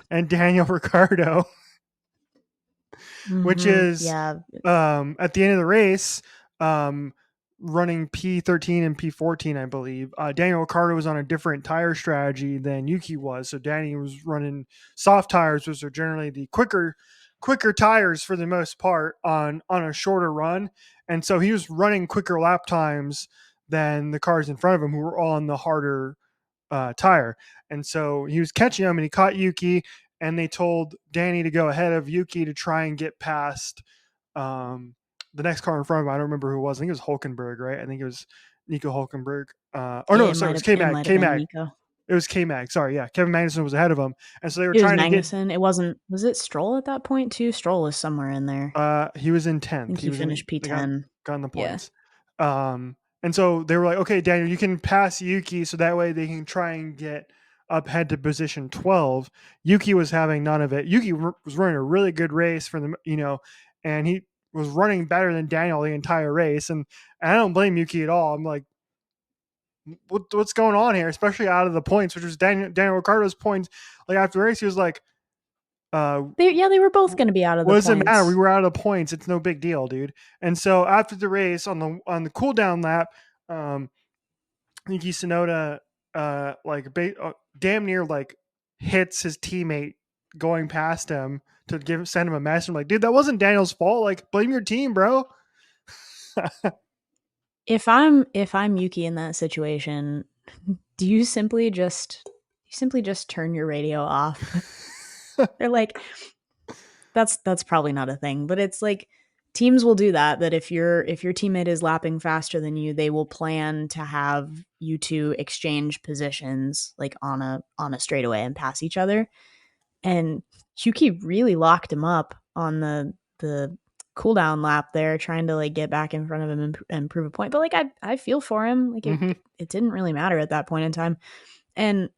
and Daniel Ricciardo, which is yeah. At the end of the race, running P13 and P14, I believe. Daniel Ricciardo was on a different tire strategy than Yuki was, so Danny was running soft tires, which are generally the quicker tires for the most part on a shorter run, and so he was running quicker lap times than the cars in front of him, who were all on the harder tire. And so he was catching him, and he caught Yuki, and they told Danny to go ahead of Yuki to try and get past the next car in front of him. I don't remember who it was. I think it was Hulkenberg, right? I think it was Nico Hulkenberg. It was K-Mag. It was K-Mag. Sorry, yeah. Kevin Magnussen was ahead of him. And so they were trying to get... It wasn't... Was it Stroll at that point, too? Stroll was somewhere in there. He was in 10th. I think he finished P10. Got the points. Yeah. And so they were like, okay, Daniel, you can pass Yuki, so that way they can try and get up head to position 12. Yuki was having none of it. Yuki was running a really good race for them, and he was running better than Daniel the entire race. And I don't blame Yuki at all. I'm like, what's going on here? Especially out of the points, which was Daniel Ricciardo's points. Like after the race, he was like, they were both going to be out of the points. What does it matter? We were out of the points. It's no big deal, dude. And so after the race, on the cool down lap, Yuki Tsunoda damn near like hits his teammate going past him to send him a message. I'm like, dude, that wasn't Daniel's fault. Like, blame your team, bro. If I'm Yuki in that situation, do you simply just turn your radio off? They're like, that's probably not a thing, but it's like teams will do that if your teammate is lapping faster than you, they will plan to have you two exchange positions like on a straightaway and pass each other. And Yuki really locked him up on the cool down lap there, trying to like get back in front of him and prove a point. But like I feel for him. Like it didn't really matter at that point in time. And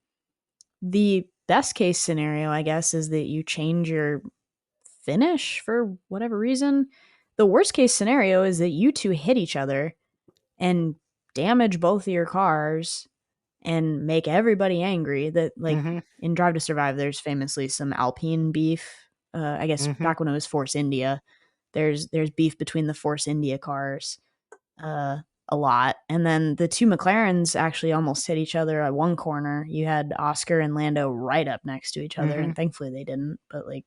the best case scenario, I guess, is that you change your finish for whatever reason. The worst case scenario is that you two hit each other and damage both of your cars and make everybody angry. That like in Drive to Survive, there's famously some Alpine beef. I guess back when it was Force India, there's beef between the Force India cars a lot. And then the two McLarens actually almost hit each other at one corner. You had Oscar and Lando right up next to each other, and thankfully they didn't. But like,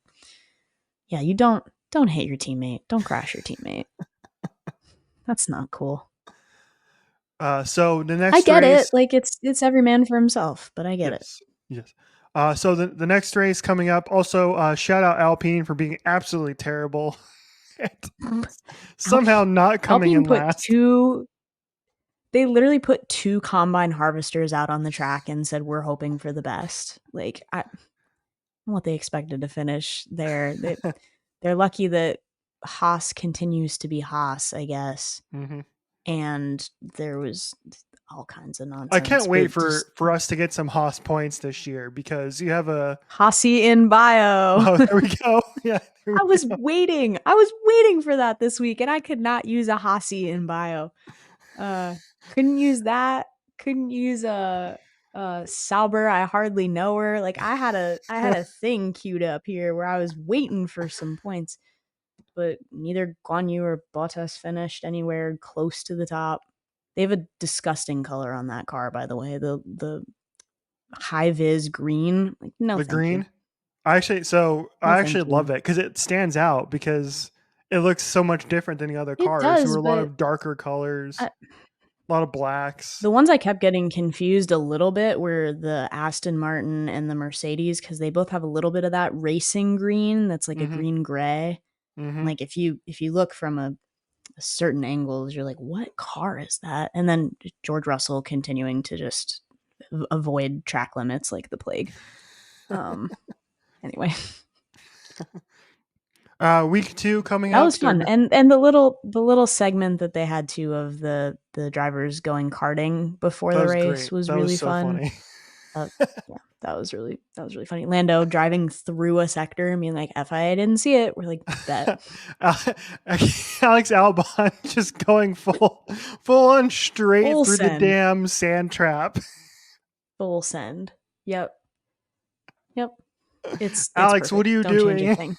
yeah, you don't hit your teammate. Don't crash your teammate. That's not cool. So the next I get race, it. Like it's every man for himself, but I get it. Yes. So the next race coming up, also shout out Alpine for being absolutely terrible. Somehow not coming Alpine in last. They literally put 2 combine harvesters out on the track and said, we're hoping for the best. Like, what they expected to finish there. They're lucky that Haas continues to be Haas, I guess. And there was all kinds of nonsense. I can't wait for us to get some Haas points this year, because you have a Haasie in bio. Oh, there we go. Yeah. I was waiting for that this week, and I could not use a Haasie in bio. Couldn't use that. Couldn't use a Sauber. I hardly know her. Like I had a thing queued up here where I was waiting for some points, but neither Guan Yu or Bottas finished anywhere close to the top. They have a disgusting color on that car, by the way. The high vis green. Like, no, the green. I actually love it because it stands out, because it looks so much different than the other cars. There were a lot of darker colors, a lot of blacks. The ones I kept getting confused a little bit were the Aston Martin and the Mercedes, because they both have a little bit of that racing green that's like a green gray. Mhm. Like if you look from a certain angles, you're like, what car is that? And then George Russell continuing to just avoid track limits like the plague. Anyway, Week 2 coming that up. was fun. And the little segment that they had too of the drivers going karting before That the was race great. was That really was so fun. funny. Yeah, that was really funny. Lando driving through a sector and being like, "FIA didn't see it." We're like, "Bet." Alex Albon just going full on straight Full through the send. damn sand trap. Full send. Yep. It's Alex, what perfect. are you Don't change a doing? thing.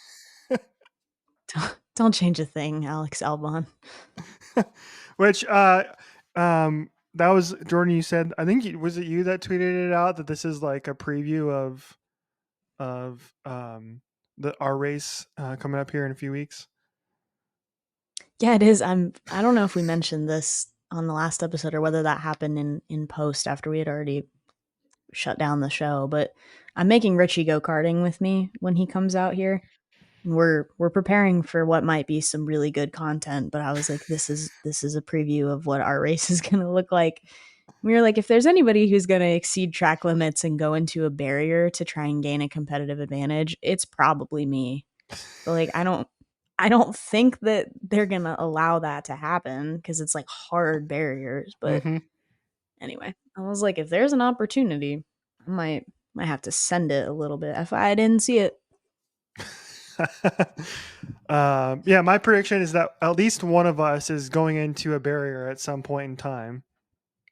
Don't change a thing, Alex Albon. Which that was Jordan, you said, I think was it you that tweeted it out that this is like a preview of our race coming up here in a few weeks. Yeah, it is. I don't know if we mentioned this on the last episode or whether that happened in post after we had already shut down the show, but I'm making Richie go karting with me when he comes out here. We're preparing for what might be some really good content, but I was like, this is a preview of what our race is going to look like. We were like, if there's anybody who's going to exceed track limits and go into a barrier to try and gain a competitive advantage, it's probably me. But like, I don't think that they're going to allow that to happen because it's like hard barriers. But anyway, I was like, if there's an opportunity, I might have to send it a little bit if I didn't see it. Yeah, my prediction is that at least one of us is going into a barrier at some point in time,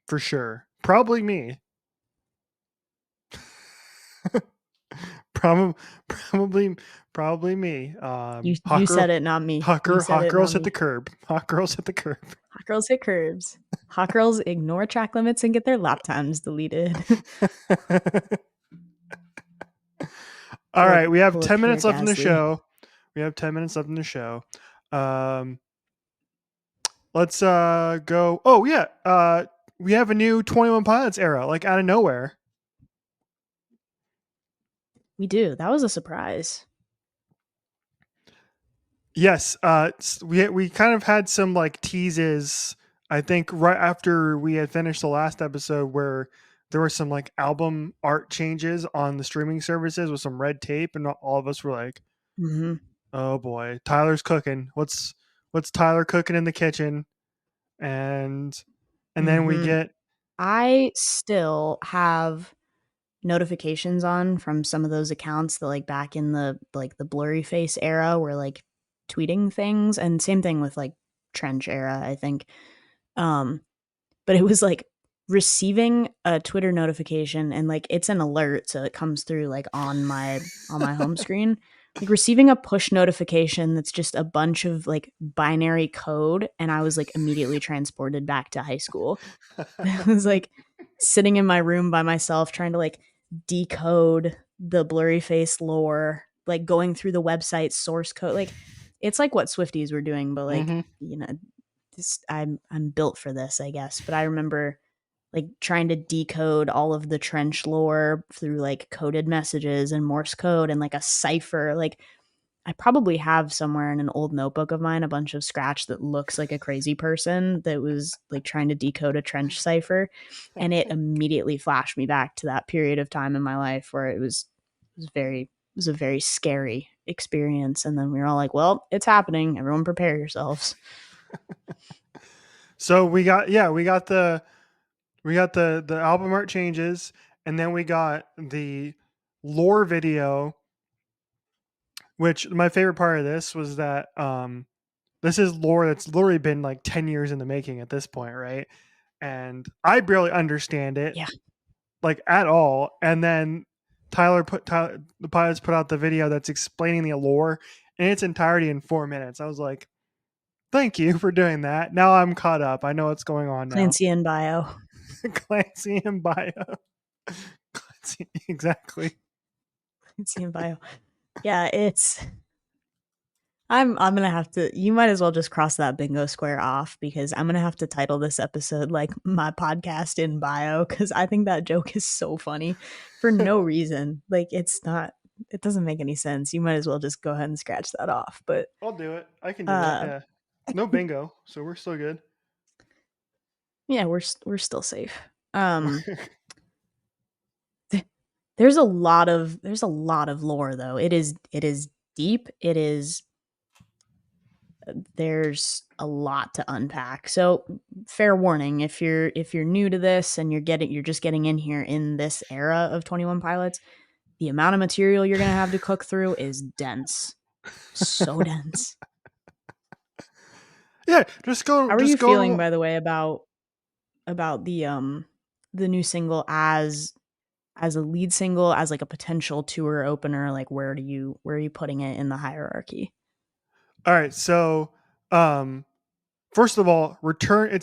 for sure. Probably me. Probably me. You said it, not me. Hot You said it, girls not hit me. the curb. Hot girls hit the curb. Hot girls hit curbs. Hot girls ignore track limits and get their lap times deleted. All right, we have Full of 10 Pierre minutes left in the Gasly. show. Let's go. Oh yeah, we have a new 21 Pilots era, like out of nowhere. We do. That was a surprise. Yes, we kind of had some like teases. I think right after we had finished the last episode, where there were some like album art changes on the streaming services with some red tape, and all of us were like, "Oh boy, Tyler's cooking. What's Tyler cooking in the kitchen?" And then we get. I still have notifications on from some of those accounts that like back in the blurry face era were like tweeting things, and same thing with like trench era, I think. But it was like receiving a Twitter notification and like it's an alert, so it comes through like on my home screen. Like receiving a push notification that's just a bunch of like binary code, and I was like immediately transported back to high school. I was like sitting in my room by myself trying to like decode the blurry face lore, like going through the website source code. Like it's like what Swifties were doing, but like, you know, I'm built for this, I guess. But I remember like trying to decode all of the trench lore through like coded messages and Morse code and like a cipher. Like I probably have somewhere in an old notebook of mine a bunch of scratch that looks like a crazy person that was like trying to decode a trench cipher, and it immediately flashed me back to that period of time in my life where it was a very scary experience. And then we were all like, well, it's happening, everyone prepare yourselves. So we got the album art changes, and then we got the lore video, which my favorite part of this was that this is lore that's literally been like 10 years in the making at this point, right? And I barely understand it, like at all. And then the Pilots put out the video that's explaining the lore in its entirety in 4 minutes. I was like, thank you for doing that. Now I'm caught up. I know what's going on now. Clancy in bio. Clancy in bio. Clancy, exactly. Clancy in bio. Yeah, it's. I'm gonna have to. You might as well just cross that bingo square off, because I'm gonna have to title this episode like my podcast in bio, because I think that joke is so funny for no reason. Like it's not it doesn't make any sense. You might as well just go ahead and scratch that off. But I'll do it. I can do that. uh, Yeah. No bingo, so we're still good. yeah, we're still safe. There's a lot of lore though. It is deep. There's a lot to unpack. So fair warning, if you're new to this and you're just getting in here in this era of 21 Pilots, the amount of material you're going to have to cook through is dense. So dense. Yeah, just go. How are Just you go. feeling, by the way, about the new single as a lead single, as like a potential tour opener? Like, where are you putting it in the hierarchy? All right. So, first of all, return.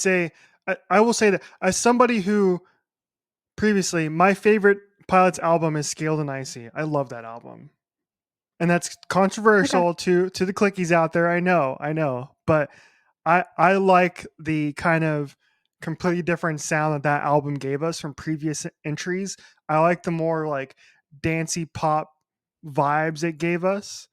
I will say that as somebody who previously, my favorite Pilots album is Scaled and Icy. I love that album, and that's controversial to the clickies out there. I know, but I like the kind of completely different sound that album gave us from previous entries. I like the more like dancey pop vibes it gave us,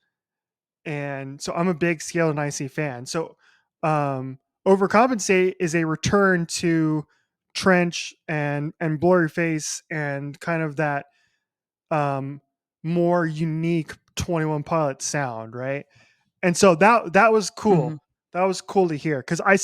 and so I'm a big Scale and Icy fan. So, Overcompensate is a return to Trench and Blurry Face and kind of that um, more unique 21 Pilot sound, right? And so that was cool. Mm-hmm. That was cool to hear because I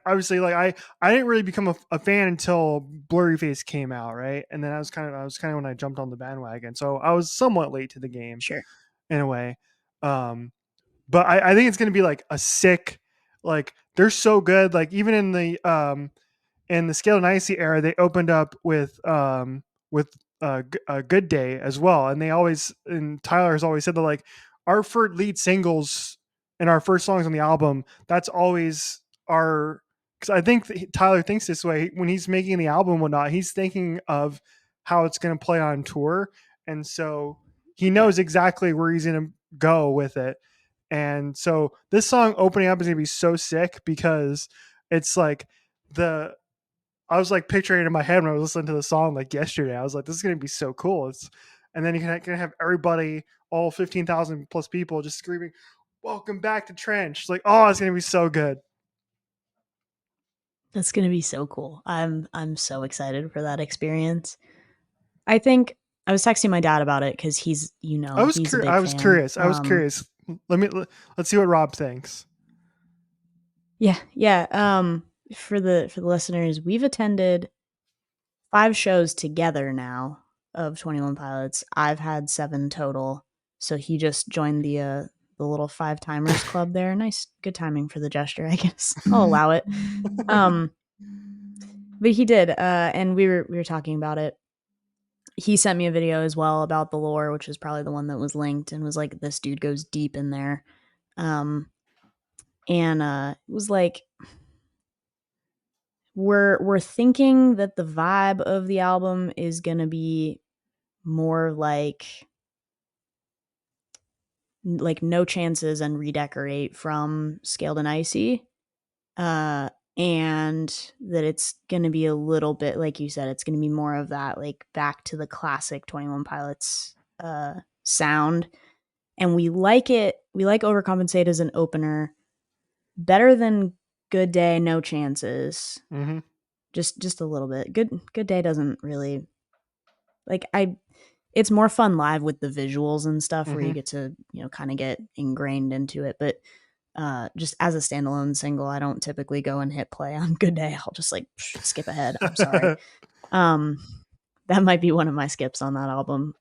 obviously like I didn't really become a fan until Blurry Face came out, right? And then I was kind of when I jumped on the bandwagon. So I was somewhat late to the game Sure. in a way. But I think it's gonna be like a sick, like they're so good. Like even in the Scale and Icy era, they opened up with a Good Day as well, and they always and Tyler has always said that like our first lead singles and our first songs on the album, that's always our because I think Tyler thinks this way when he's making the album and whatnot. He's thinking of how it's going to play on tour, and so he knows exactly where he's going to go with it. And so this song opening up is going to be so sick because it's like the I was like picturing it in my head when I was listening to the song like yesterday. I was like, this is going to be so cool. And then you're going to have everybody, all 15,000 plus people just screaming, welcome back to Trench. Like, oh, it's going to be so good. That's going to be so cool. I'm so excited for that experience. I think I was texting my dad about it because he's he's a big fan. I was curious. Let's see what Rob thinks. Yeah. For the listeners, we've attended 5 shows together now of 21 Pilots. I've had 7 total. So he just joined the little 5 timers club there. Nice, good timing for the gesture, I guess. I'll allow it. But he did, and we were talking about it. He sent me a video as well about the lore, which is probably the one that was linked, and was like, this dude goes deep in there. And it was like, we're thinking that the vibe of the album is gonna be more like No Chances and Redecorate from Scaled and Icy. And that it's going to be a little bit, like you said, it's going to be more of that, like back to the classic 21 Pilots sound. And we like it. We like Overcompensate as an opener better than Good Day, No Chances. Mm-hmm. Just a little bit. Good Day doesn't really like it's more fun live with the visuals and stuff where you get to, kind of get ingrained into it. But just as a standalone single, I don't typically go and hit play on Good Day. I'll just like skip ahead. I'm sorry. That might be one of my skips on that album.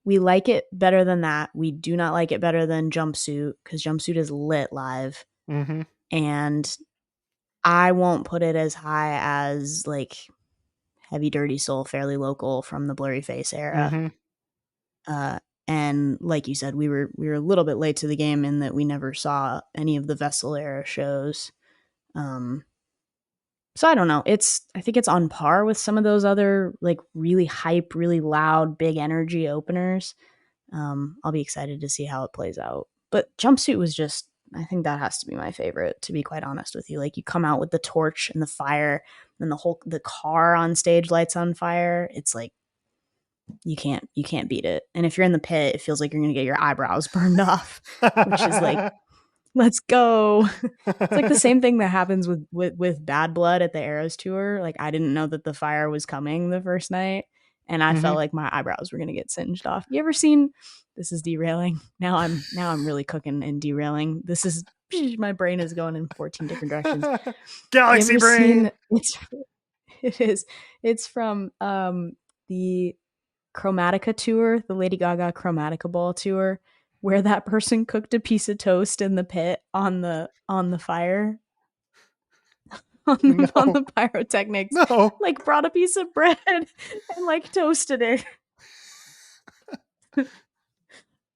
We like it better than that. We do not like it better than Jumpsuit because Jumpsuit is lit live. Mm-hmm. And I won't put it as high as like Heavy Dirty Soul, Fairly Local from the Blurry Face era. Mm-hmm. And like you said, we were a little bit late to the game in that we never saw any of the Vessel era shows. So I don't know. I think it's on par with some of those other like really hype, really loud, big energy openers. I'll be excited to see how it plays out. But Jumpsuit was just, I think that has to be my favorite, to be quite honest with you. Like you come out with the torch and the fire, and the car on stage lights on fire. It's like you can't beat it. And if you're in the pit, it feels like you're gonna get your eyebrows burned off, which is like, let's go. It's like the same thing that happens with Bad Blood at the Eras tour. Like, I didn't know that the fire was coming the first night, and I felt like my eyebrows were gonna get singed off. You ever seen? This is derailing. Now I'm really cooking and derailing. This is my brain is going in 14 different directions. Galaxy You ever brain. seen? It is. It's from the Chromatica tour, the Lady Gaga Chromatica Ball tour, where that person cooked a piece of toast in the pit on the fire on No. the pyrotechnics. No. Like, brought a piece of bread and like toasted it.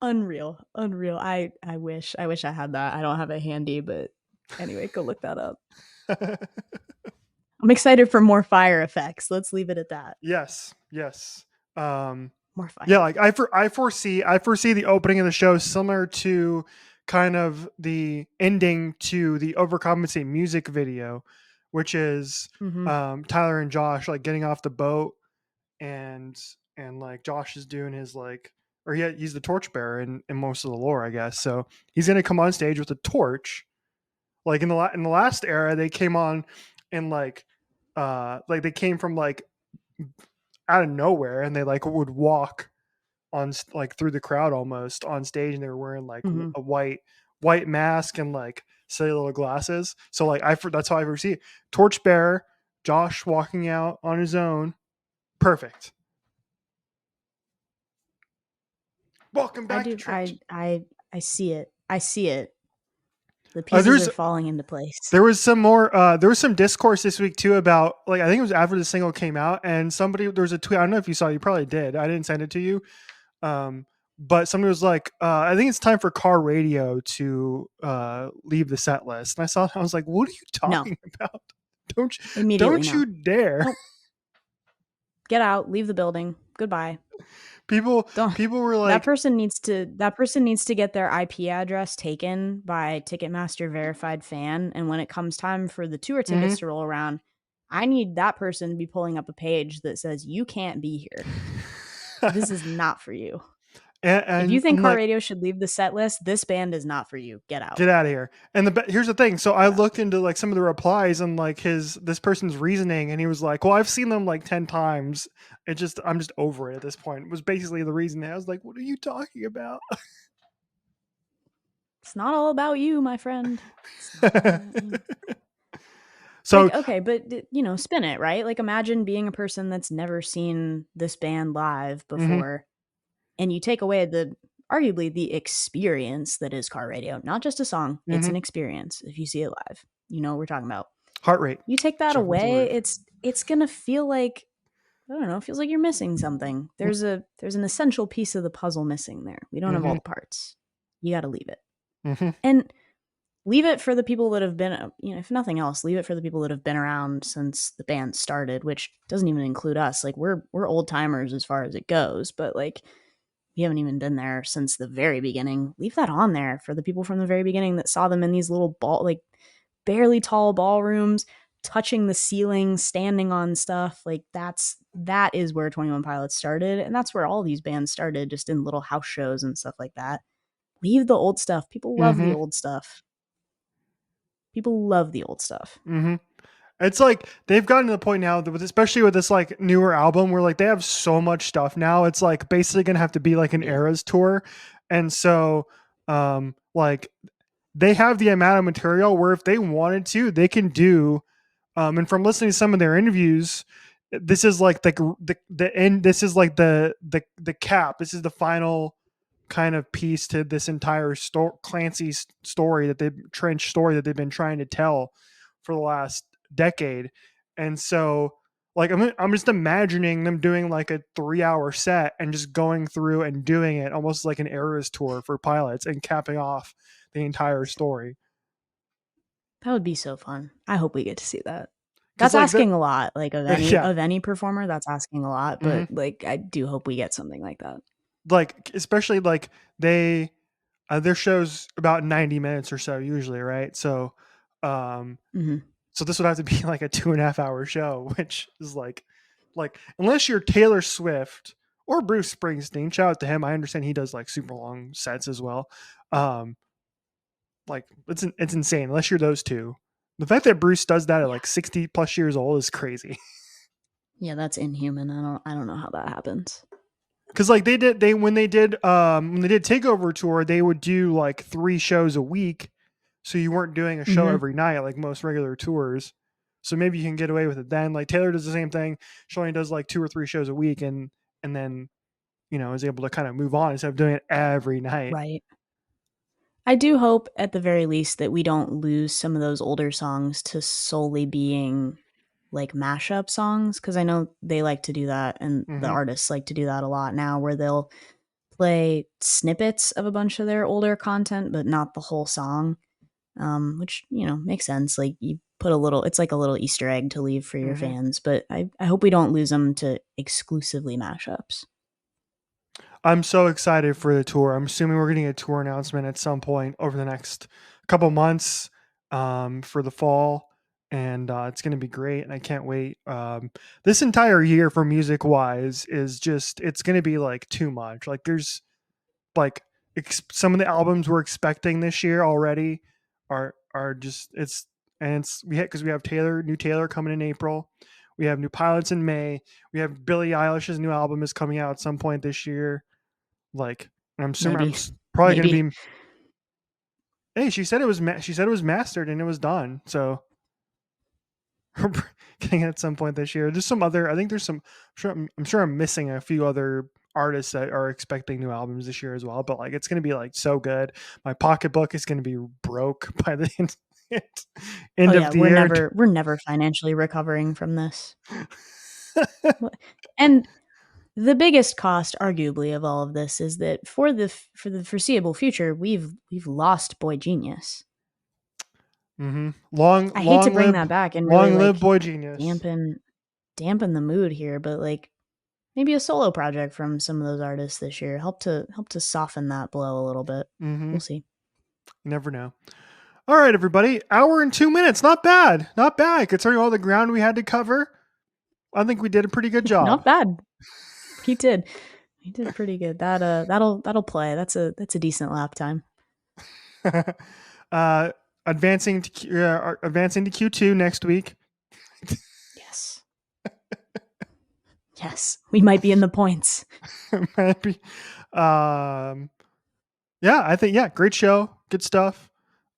Unreal. I wish I had that. I don't have it handy, but anyway, go look that up. I'm excited for more fire effects. Let's leave it at that. Yes. More fire. Yeah, like I foresee the opening of the show similar to kind of the ending to the Overcompensate music video, which is Tyler and Josh like getting off the boat, and like Josh is doing his like, or he's the torchbearer in most of the lore, I guess. So he's gonna come on stage with a torch. Like in the last era, they came on and like they came from like out of nowhere, and they like would walk on like through the crowd almost on stage, and they were wearing like a white mask and like cellular glasses. So like that's how I ever see it. Torchbearer Josh walking out on his own, perfect. Welcome back to Trench. I see it. The pieces are falling into place. There was some more. There was some discourse this week too about like, I think it was after the single came out, and there was a tweet. I don't know if you saw. You probably did. I didn't send it to you. But somebody was like, I think it's time for car radio to leave the set list. And I was like, what are you talking about? Don't you dare. Nope. Get out, leave the building. Goodbye. People were like, that person needs to get their IP address taken by Ticketmaster verified fan. And when it comes time for the tour tickets to roll around, I need that person to be pulling up a page that says, you can't be here. This is not for you. And if you think car radio should leave the set list, this band is not for you. Get out. Get out of here. And here's the thing. So I looked into like some of the replies and like this person's reasoning, and he was like, well, I've seen them like 10 times. I'm just over it at this point. It was basically the reason. I was like, what are you talking about? It's not all about you, my friend. So like, okay, but spin it, right? Like, imagine being a person that's never seen this band live before, and you take away arguably the experience that is car radio. Not just a song, it's an experience. If you see it live, you know what we're talking about. Heart rate. You take that away, it's gonna feel like, I don't know, it feels like you're missing something. There's an essential piece of the puzzle missing there. We don't have all the parts. You got to leave it. And leave it for the people that have been, if nothing else, leave it for the people that have been around since the band started, which doesn't even include us. Like, we're old timers as far as it goes, but like, we haven't even been there since the very beginning. Leave that on there for the people from the very beginning that saw them in these little barely tall ballrooms, touching the ceiling, standing on stuff. Like, that is where 21 Pilots started, and that's where all these bands started, just in little house shows and stuff like that. Leave the old stuff. People love the old stuff. People love the old stuff. It's like they've gotten to the point now, especially with this like newer album, where like they have so much stuff now. It's like basically gonna have to be like an Eras tour, and so like they have the amount of material where if they wanted to, they can do. And from listening to some of their interviews, this is like the end. This is like the cap. This is the final kind of piece to this entire Clancy's story Trench story that they've been trying to tell for the last decade. And so like I'm just imagining them doing like a 3-hour set and just going through and doing it almost like an Eras tour for Pilots and capping off the entire story. That would be so fun. I hope we get to see that. That's like asking a lot, like of any performer. That's asking a lot, but like I do hope we get something like that. Like especially like their show's about 90 minutes or so usually, right? So so this would have to be like a 2.5 hour show, which is like unless you're Taylor Swift or Bruce Springsteen. Shout out to him. I understand he does like super long sets as well. Like it's insane unless you're those two. The fact that Bruce does that at like 60 plus years old is crazy. Yeah, that's inhuman. I don't know how that happens. Because like when they did Takeover Tour, they would do like 3 shows a week, so you weren't doing a show every night like most regular tours. So maybe you can get away with it then. Like Taylor does the same thing. She only does like 2 or 3 shows a week, and then is able to kind of move on instead of doing it every night. Right. I do hope at the very least that we don't lose some of those older songs to solely being like mashup songs, because I know they like to do that, and the artists like to do that a lot now, where they'll play snippets of a bunch of their older content but not the whole song, which makes sense. Like you put it's like a little Easter egg to leave for your fans, but I hope we don't lose them to exclusively mashups. I'm so excited for the tour. I'm assuming we're getting a tour announcement at some point over the next couple months for the fall, and it's going to be great, and I can't wait. This entire year for music wise is just, it's going to be like too much. Like there's like some of the albums we're expecting this year already are just, because we have new Taylor coming in April. We have new Pilots in May. We have Billie Eilish's new album is coming out at some point this year. Like, I'm assuming I'm probably going to be. Hey, she said it was mastered and it was done. So we're getting it at some point this year. There's some other. I think there's some. I'm sure I'm missing a few other artists that are expecting new albums this year as well. But like, it's going to be like so good. My pocketbook is going to be broke by the end of the year. We're never financially recovering from this. And the biggest cost, arguably, of all of this is that for the foreseeable future, we've lost Boy Genius. I hate to bring that back and really live Boy Genius. Dampen the mood here, but like maybe a solo project from some of those artists this year help to soften that blow a little bit. We'll see. You never know. All right, everybody. Hour and 2 minutes. Not bad. Not bad considering all the ground we had to cover. I think we did a pretty good job. Not bad. He did pretty good. That'll play. That's a decent lap time. Advancing to Q2 next week. Yes. Yes, we might be in the points. Might be. Yeah, I think great show, good stuff.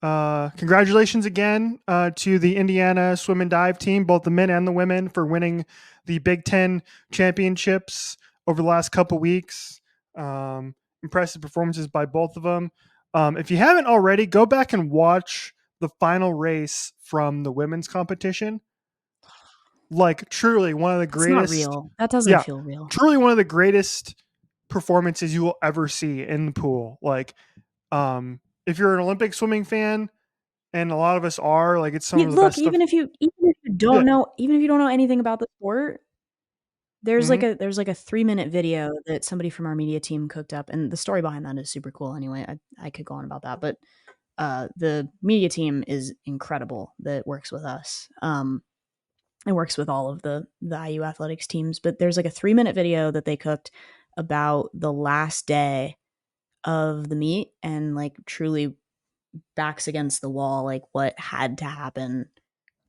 Congratulations again to the Indiana swim and dive team, both the men and the women, for winning the Big Ten championships over the last couple weeks. Impressive performances by both of them. If you haven't already, go back and watch the final race from the women's competition. Like truly one of the greatest. It's not real. That doesn't feel real. Truly one of the greatest performances you will ever see in the pool. Like, if you're an Olympic swimming fan, and a lot of us are, like, it's some of the best. Even if you don't know anything about the sport, there's like a 3-minute video that somebody from our media team cooked up, and the story behind that is super cool. Anyway, I could go on about that, but the media team is incredible that works with us. It works with all of the IU athletics teams, but there's like a 3-minute video that they cooked about the last day of the meet, and like truly backs against the wall, like what had to happen.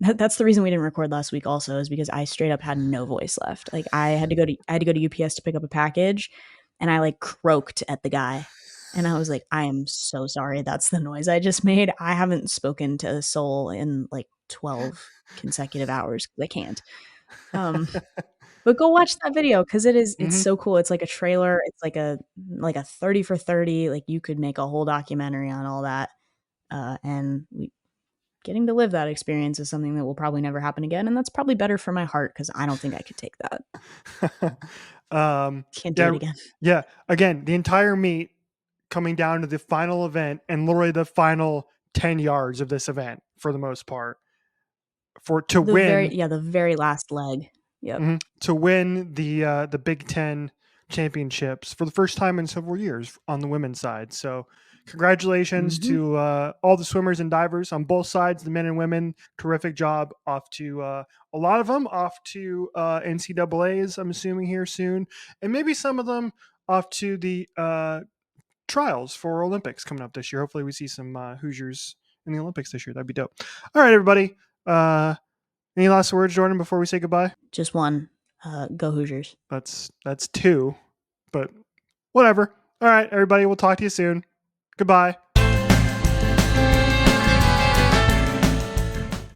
That's the reason we didn't record last week also, is because I straight up had no voice left. Like I had to go to UPS to pick up a package, and I like croaked at the guy, and I was like, I am so sorry, that's the noise I just made. I haven't spoken to a soul in like 12 consecutive hours. I can't. But go watch that video, because it's so cool. It's like a trailer. It's like a 30 for 30. Like you could make a whole documentary on all that. And getting to live that experience is something that will probably never happen again. And that's probably better for my heart, because I don't think I could take that. Can't do it again. Yeah. Again, the entire meet coming down to the final event, and literally the final 10 yards of this event for the most part, to win. The very last leg. Yep. To win the Big Ten championships for the first time in several years on the women's side. So Congratulations to all the swimmers and divers on both sides, the men and women. Terrific job. Off to a lot of them off to NCAAs, I'm assuming, here soon. And maybe some of them off to the trials for Olympics coming up this year. Hopefully we see some Hoosiers in the Olympics this year. That'd be dope. All right, everybody. Any last words, Jordan, before we say goodbye? Just one. Go Hoosiers. That's two, but whatever. All right, everybody. We'll talk to you soon. Goodbye.